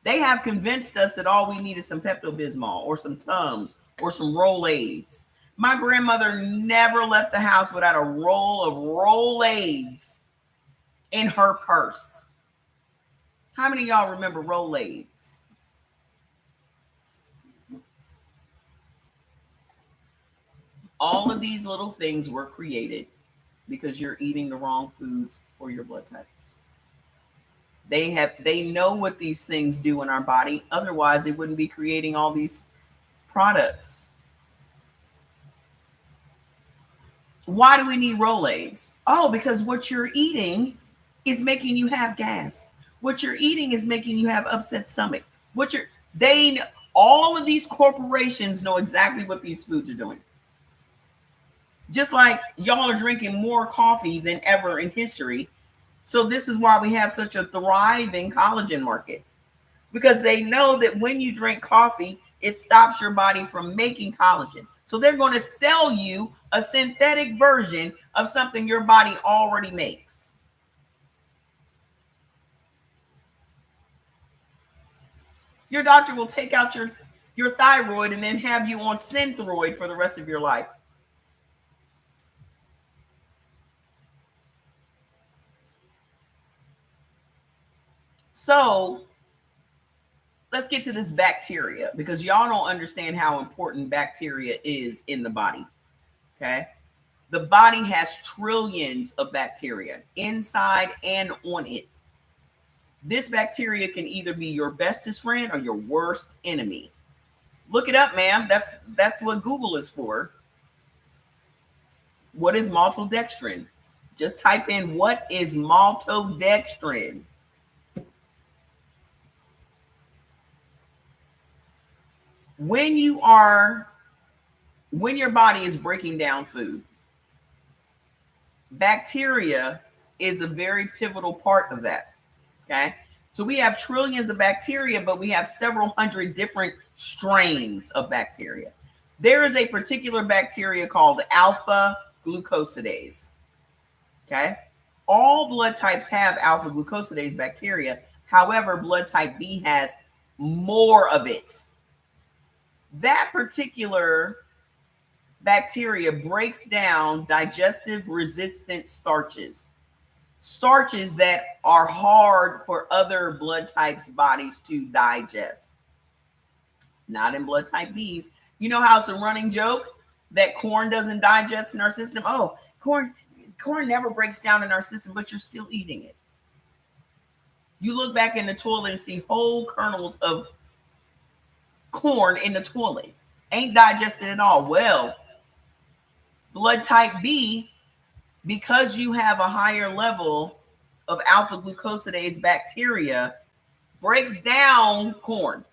They have convinced us that all we need is some Pepto-Bismol or some Tums or some Rolaids. My grandmother never left the house without a roll of Rolaids in her purse. How many of y'all remember Rolaids? All of these little things were created because you're eating the wrong foods for your blood type. They know what these things do in our body. Otherwise, they wouldn't be creating all these products. Why do we need Rolaids? Oh, because what you're eating is making you have gas. What you're eating is making you have upset stomach. All of these corporations know exactly what these foods are doing. Just like y'all are drinking more coffee than ever in history. So this is why we have such a thriving collagen market, because they know that when you drink coffee, it stops your body from making collagen. So they're going to sell you a synthetic version of something your body already makes. Your doctor will take out your thyroid and then have you on Synthroid for the rest of your life. So let's get to this bacteria, because y'all don't understand how important bacteria is in the body. Okay. The body has trillions of bacteria inside and on it. This bacteria can either be your bestest friend or your worst enemy. Look it up, ma'am. That's what Google is for. What is maltodextrin? Just type in, what is maltodextrin? When your body is breaking down food, bacteria is a very pivotal part of that. Okay. So we have trillions of bacteria, but we have several hundred different strains of bacteria. There is a particular bacteria called alpha glucosidase. Okay. All blood types have alpha glucosidase bacteria. However, blood type B has more of it. That particular bacteria breaks down digestive resistant starches, starches that are hard for other blood types' bodies to digest. Not in blood type B's. You know how it's a running joke that corn doesn't digest in our system? Oh, corn never breaks down in our system, but you're still eating it. You look back in the toilet and see whole kernels of corn in the toilet. Ain't digested at all. Well, blood type B, because you have a higher level of alpha glucosidase bacteria, breaks down corn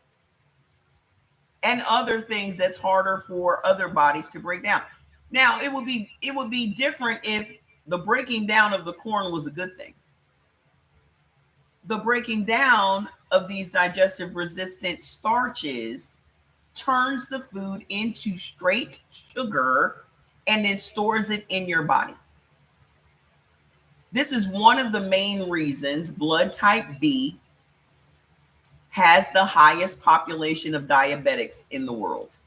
and other things that's harder for other bodies to break down. Now, it would be different if the breaking down of the corn was a good thing. The breaking down of these digestive resistant starches turns the food into straight sugar and then stores it in your body. This is one of the main reasons blood type B has the highest population of diabetics in the world.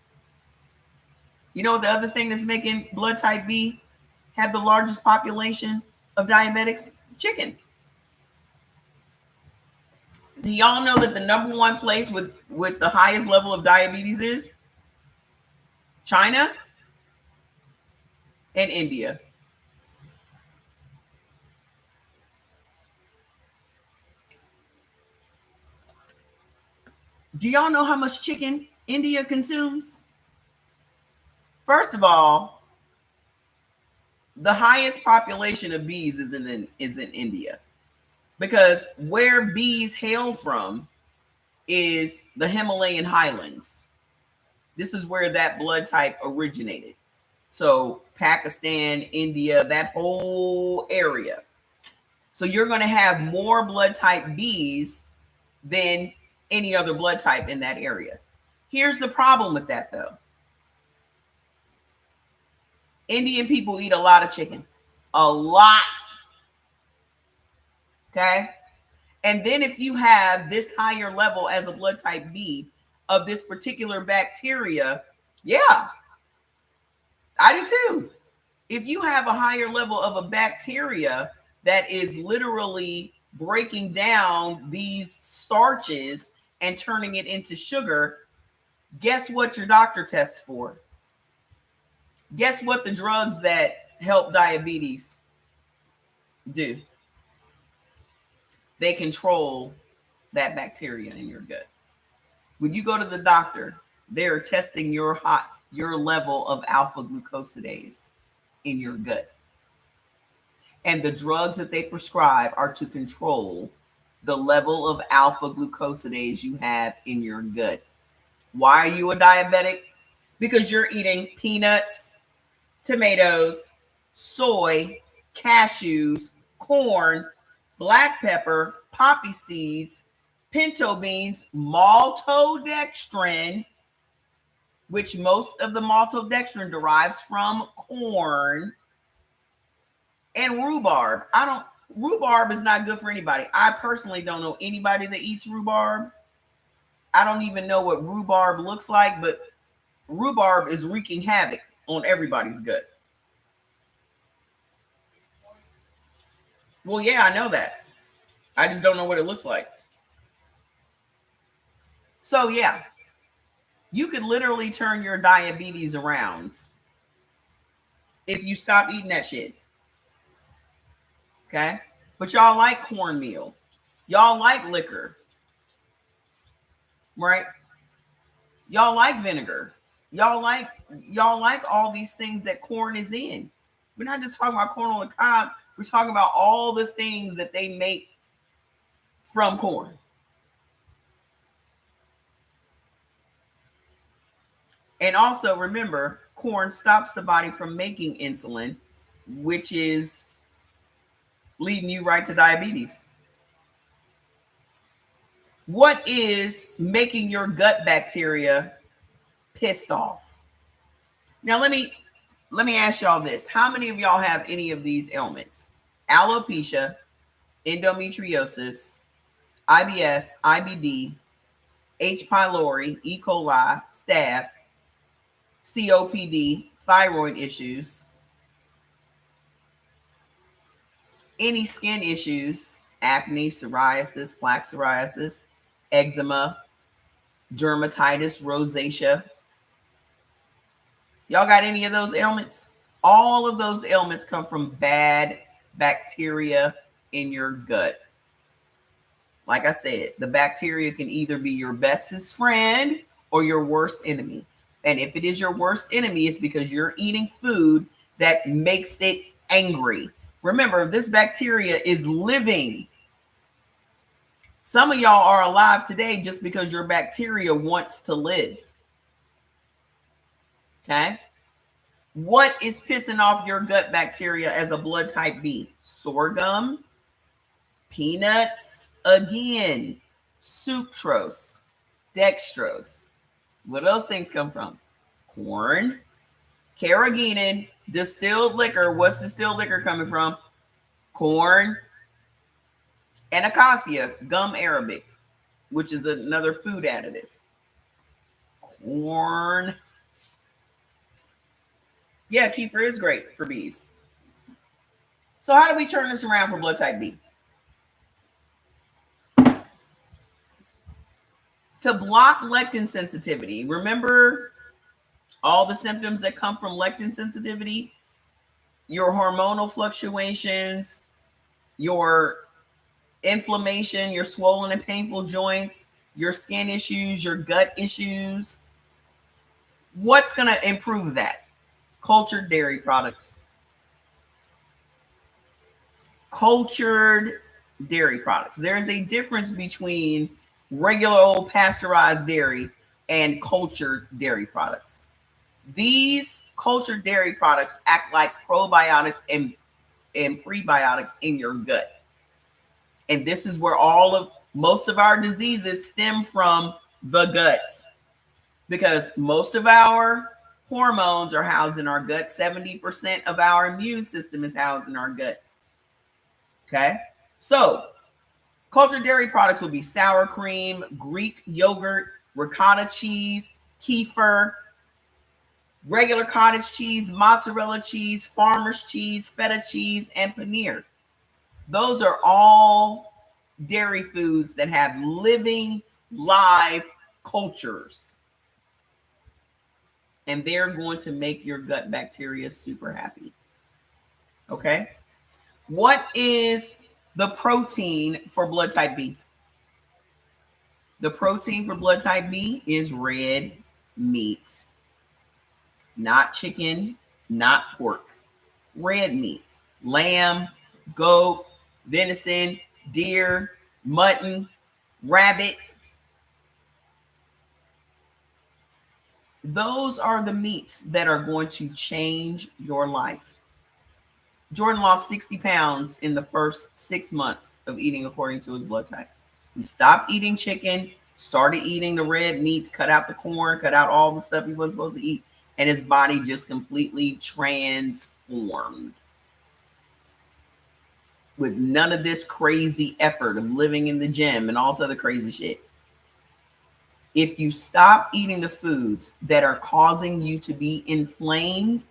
You know, the other thing that's making blood type B have the largest population of diabetics? Chicken. Do y'all know that the number one place with the highest level of diabetes is China and India? Do y'all know how much chicken India consumes? First of all, the highest population of bees is in India, because where bees hail from is the Himalayan highlands. This is where that blood type originated. So Pakistan, India, that whole area. So you're going to have more blood type Bs than any other blood type in that area. Here's the problem with that, though. Indian people eat a lot of chicken. A lot. Okay? And then if you have this higher level as a blood type B of this particular bacteria, yeah, I do too. If you have a higher level of a bacteria that is literally breaking down these starches and turning it into sugar, guess what your doctor tests for? Guess what the drugs that help diabetes do? They control that bacteria in your gut. When you go to the doctor, they're testing your level of alpha glucosidase in your gut. And the drugs that they prescribe are to control the level of alpha glucosidase you have in your gut. Why are you a diabetic? Because you're eating peanuts, tomatoes, soy, cashews, corn, black pepper, poppy seeds, pinto beans, maltodextrin, which most of the maltodextrin derives from corn, and rhubarb. Rhubarb is not good for anybody. I personally don't know anybody that eats rhubarb. I don't even know what rhubarb looks like, but rhubarb is wreaking havoc on everybody's gut. Well, yeah, I know that. I just don't know what it looks like. So, yeah, you could literally turn your diabetes around if you stop eating that shit. Okay? But y'all like cornmeal. Y'all like liquor. Right? Y'all like vinegar. Y'all like all these things that corn is in. We're not just talking about corn on the cob. We're talking about all the things that they make from corn. And also remember, corn stops the body from making insulin, which is leading you right to diabetes. What is making your gut bacteria pissed off? Now, let me let me ask y'all this. How many of y'all have any of these ailments? Alopecia, endometriosis, IBS, IBD, H. pylori, E. coli, staph, COPD, thyroid issues, any skin issues, acne, psoriasis, plaque psoriasis, eczema, dermatitis, rosacea. Y'all got any of those ailments? All of those ailments come from bad bacteria in your gut. Like I said, the bacteria can either be your bestest friend or your worst enemy. And if it is your worst enemy, it's because you're eating food that makes it angry. Remember, this bacteria is living. Some of y'all are alive today just because your bacteria wants to live. Okay? What is pissing off your gut bacteria as a blood type B? Sorghum, peanuts, again, sucrose, dextrose. Where those things come from? Corn, carrageenan, distilled liquor. What's distilled liquor coming from? Corn, and acacia, gum arabic, which is another food additive. Corn. Yeah, kefir is great for bees. So how do we turn this around for blood type B? To block lectin sensitivity, remember all the symptoms that come from lectin sensitivity? Your hormonal fluctuations, your inflammation, your swollen and painful joints, your skin issues, your gut issues. What's going to improve that? Cultured dairy products. Cultured dairy products. There is a difference between regular old pasteurized dairy and cultured dairy products. These cultured dairy products act like probiotics and prebiotics in your gut. And this is where most of our diseases stem from the gut, because most of our hormones are housed in our gut. 70% of our immune system is housed in our gut. Okay. So cultured dairy products will be sour cream, Greek yogurt, ricotta cheese, kefir, regular cottage cheese, mozzarella cheese, farmer's cheese, feta cheese, and paneer. Those are all dairy foods that have living, live cultures. And they're going to make your gut bacteria super happy. Okay. What is the protein for blood type B? The protein for blood type B is red meat. Not chicken, not pork. Red meat. Lamb, goat, venison, deer, mutton, rabbit. Those are the meats that are going to change your life. Jordan lost 60 pounds in the first 6 months of eating according to his blood type. He stopped eating chicken, started eating the red meats, cut out the corn, cut out all the stuff he wasn't supposed to eat, and his body just completely transformed. With none of this crazy effort of living in the gym and all this other crazy shit. If you stop eating the foods that are causing you to be inflamed,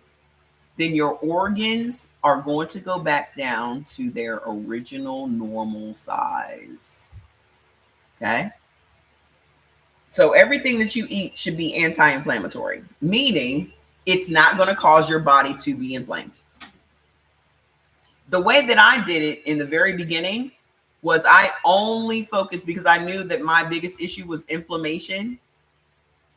then your organs are going to go back down to their original normal size. Okay? So everything that you eat should be anti-inflammatory, meaning it's not going to cause your body to be inflamed. The way that I did it in the very beginning was I only focused, because I knew that my biggest issue was inflammation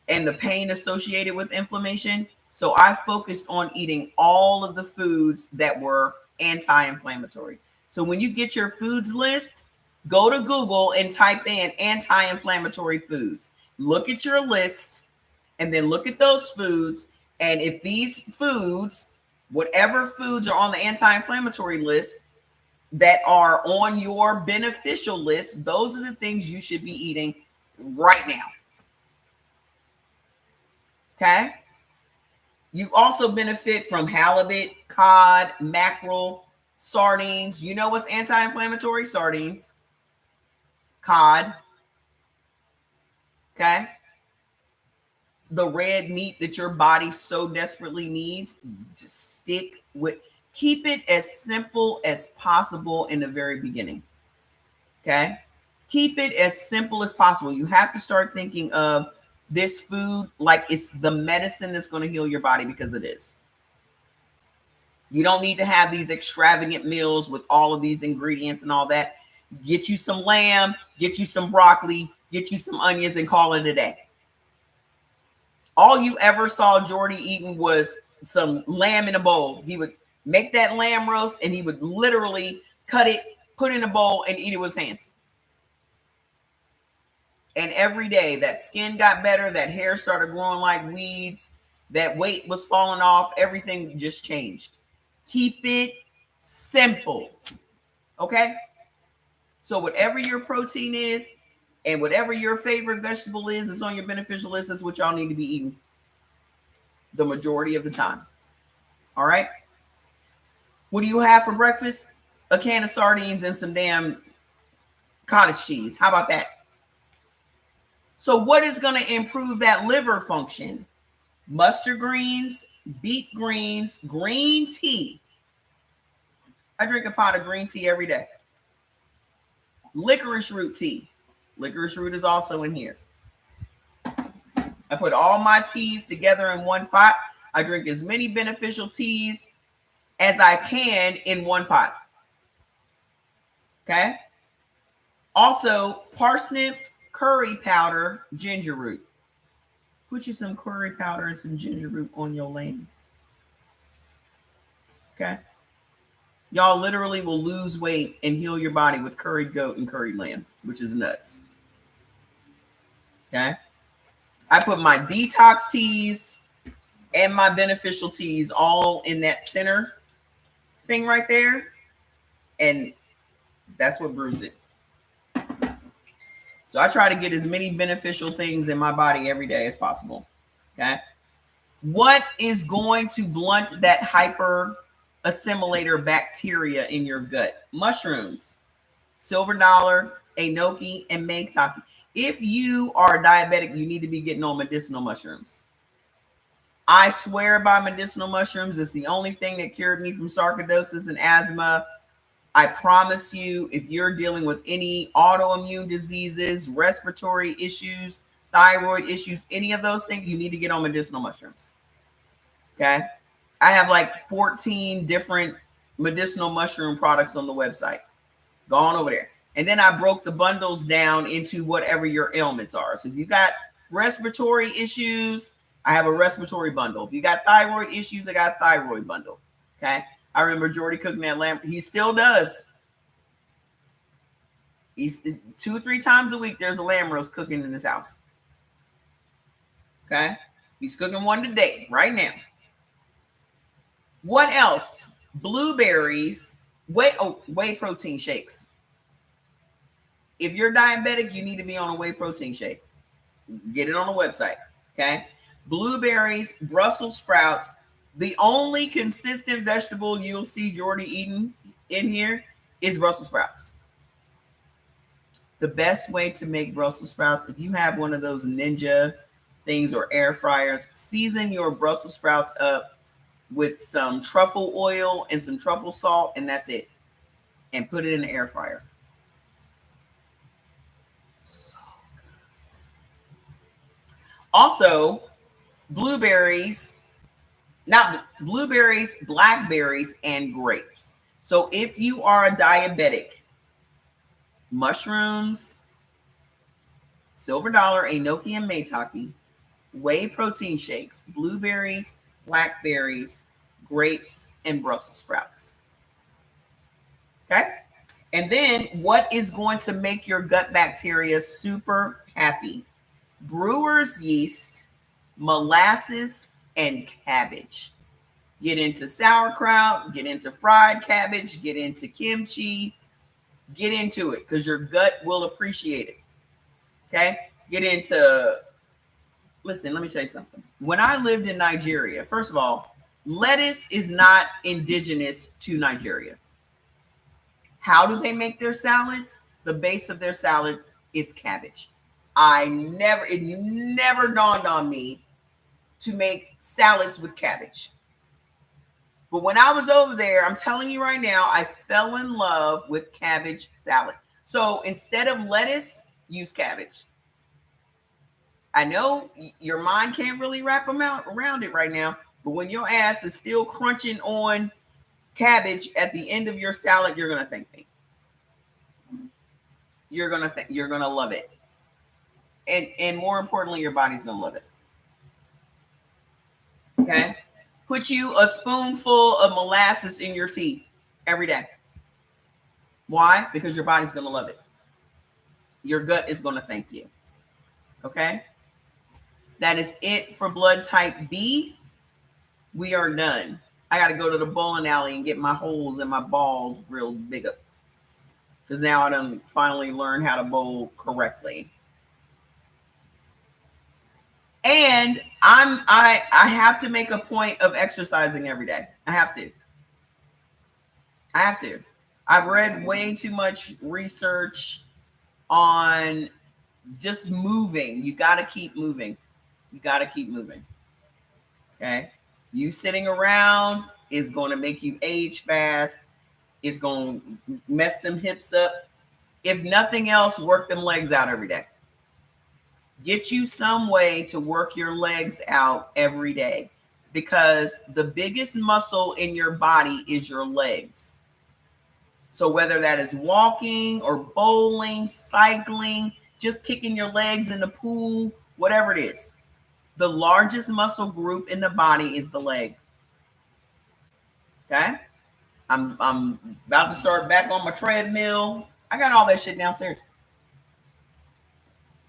and the pain associated with inflammation. So I focused on eating all of the foods that were anti-inflammatory. So when you get your foods list, go to Google and type in anti-inflammatory foods. Look at your list and then look at those foods. And if these foods, whatever foods are on the anti-inflammatory list that are on your beneficial list, those are the things you should be eating right now. Okay? You also benefit from halibut, cod, mackerel, sardines. You know what's anti-inflammatory? Sardines, cod. Okay. The red meat that your body so desperately needs, just stick with, keep it as simple as possible in the very beginning. Okay. Keep it as simple as possible. You have to start thinking of this food like it's the medicine that's going to heal your body, because it is. You don't need to have these extravagant meals with all of these ingredients and all that. Get you some lamb, get you some broccoli, get you some onions, and call it a day. All you ever saw Jordy eating was some lamb in a bowl. He would make that lamb roast and he would literally cut it, put it in a bowl, and eat it with his hands. And every day that skin got better, that hair started growing like weeds, that weight was falling off, everything just changed. Keep it simple. Okay? So whatever your protein is and whatever your favorite vegetable is on your beneficial list, is what y'all need to be eating the majority of the time. All right? What do you have for breakfast? A can of sardines and some damn cottage cheese. How about that? So what is going to improve that liver function? Mustard greens, beet greens, green tea. I drink a pot of green tea every day. Licorice root tea. Licorice root is also in here. I put all my teas together in one pot. I drink as many beneficial teas as I can in one pot. Okay? Also, parsnips, curry powder, ginger root. Put you some curry powder and some ginger root on your lamb. Okay? Y'all literally will lose weight and heal your body with curried goat and curried lamb, which is nuts. Okay? I put my detox teas and my beneficial teas all in that center thing right there. And that's what brews it. So I try to get as many beneficial things in my body every day as possible. Okay. What is going to blunt that hyper assimilator bacteria in your gut? Mushrooms, silver dollar, enoki, and maitake. If you are diabetic, you need to be getting on medicinal mushrooms. I swear by medicinal mushrooms. It's the only thing that cured me from sarcoidosis and asthma. I promise you, if you're dealing with any autoimmune diseases, respiratory issues, thyroid issues, any of those things, you need to get on medicinal mushrooms. Okay. I have like 14 different medicinal mushroom products on the website. Go on over there. And then I broke the bundles down into whatever your ailments are. So if you got respiratory issues, I have a respiratory bundle. If you got thyroid issues, I got a thyroid bundle. Okay. I remember Jordy cooking that lamb. He still does. He's 2 or 3 times a week. There's a lamb roast cooking in his house. Okay. He's cooking one today, right now. What else? Blueberries, whey protein shakes. If you're diabetic, you need to be on a whey protein shake. Get it on the website. Okay. Blueberries, Brussels sprouts. The only consistent vegetable you'll see Jordy eating in here is Brussels sprouts. The best way to make Brussels sprouts, if you have one of those Ninja things or air fryers, season your Brussels sprouts up with some truffle oil and some truffle salt, and that's it. And put it in the air fryer. So good. Also, blueberries, blackberries, and grapes. So if you are a diabetic, mushrooms, silver dollar, enoki, and maitake, whey protein shakes, blueberries, blackberries, grapes, and Brussels sprouts. Okay. And then what is going to make your gut bacteria super happy? Brewer's yeast, molasses, and cabbage. Get into sauerkraut, get into fried cabbage, get into kimchi, get into it because your gut will appreciate it. Okay. Get into, listen, let me tell you something. when I lived in Nigeria, first of all, lettuce is not indigenous to Nigeria. How do they make their salads? The base of their salads is cabbage. It never dawned on me to make salads with cabbage. But when I was over there, I'm telling you right now, I fell in love with cabbage salad. So instead of lettuce, use cabbage. I know your mind can't really wrap around it right now, but when your ass is still crunching on cabbage at the end of your salad, you're gonna thank me. You're gonna love it, and more importantly, your body's gonna love it. Okay, put you a spoonful of molasses in your tea every day. Why? Because your body's gonna love it. Your gut is gonna thank you. Okay. That is it for blood type B. We are done. I got to go to the bowling alley and get my holes and my balls drilled big up. Because now I done finally learned how to bowl correctly. And I have to make a point of exercising every day. I have to. I've read way too much research on just moving. You got to keep moving. Okay. You sitting around is going to make you age fast. It's going to mess them hips up. If nothing else, work them legs out every day. Get you some way to work your legs out every day, because the biggest muscle in your body is your legs. So whether that is walking or bowling, cycling, just kicking your legs in the pool, whatever it is, the largest muscle group in the body is the legs. Okay? I'm about to start back on my treadmill. I got all that shit downstairs.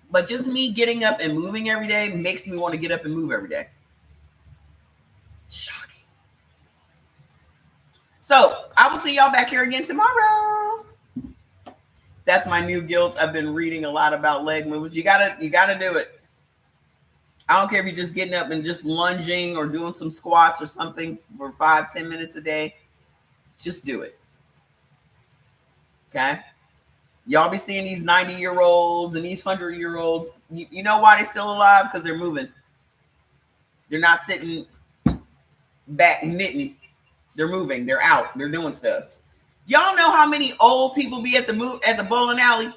But just me getting up and moving every day makes me want to get up and move every day. Shocking. So I will see y'all back here again tomorrow. That's my new guilt. I've been reading a lot about leg movements. You gotta do it. I don't care if you're just getting up and just lunging or doing some squats or something for 5-10 minutes a day. Just do it. Okay? Y'all be seeing these 90-year-olds and these 100-year-olds. You know why they're still alive? Because they're moving. They're not sitting back knitting. They're moving. They're out. They're doing stuff. Y'all know how many old people be at the bowling alley?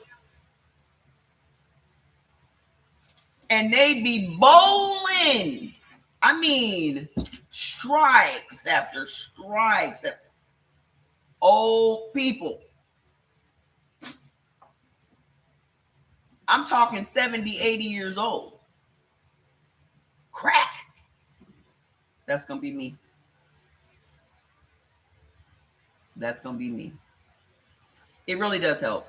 And they be bowling. I mean, strikes after strikes. Old people. I'm talking 70, 80 years old. Crack. That's going to be me. That's going to be me. It really does help.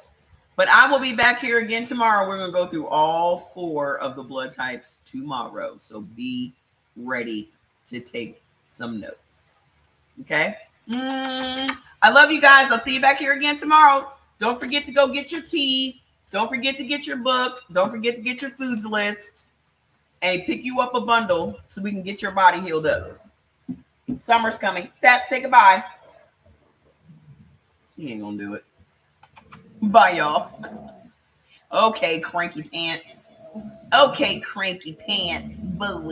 But I will be back here again tomorrow. We're going to go through all 4 of the blood types tomorrow. So be ready to take some notes. Okay? I love you guys. I'll see you back here again tomorrow. Don't forget to go get your tea. Don't forget to get your book. Don't forget to get your foods list. And pick you up a bundle so we can get your body healed up. Summer's coming. Fat, say goodbye. He ain't going to do it. Bye, y'all. Okay, cranky pants. Okay, cranky pants. Booey.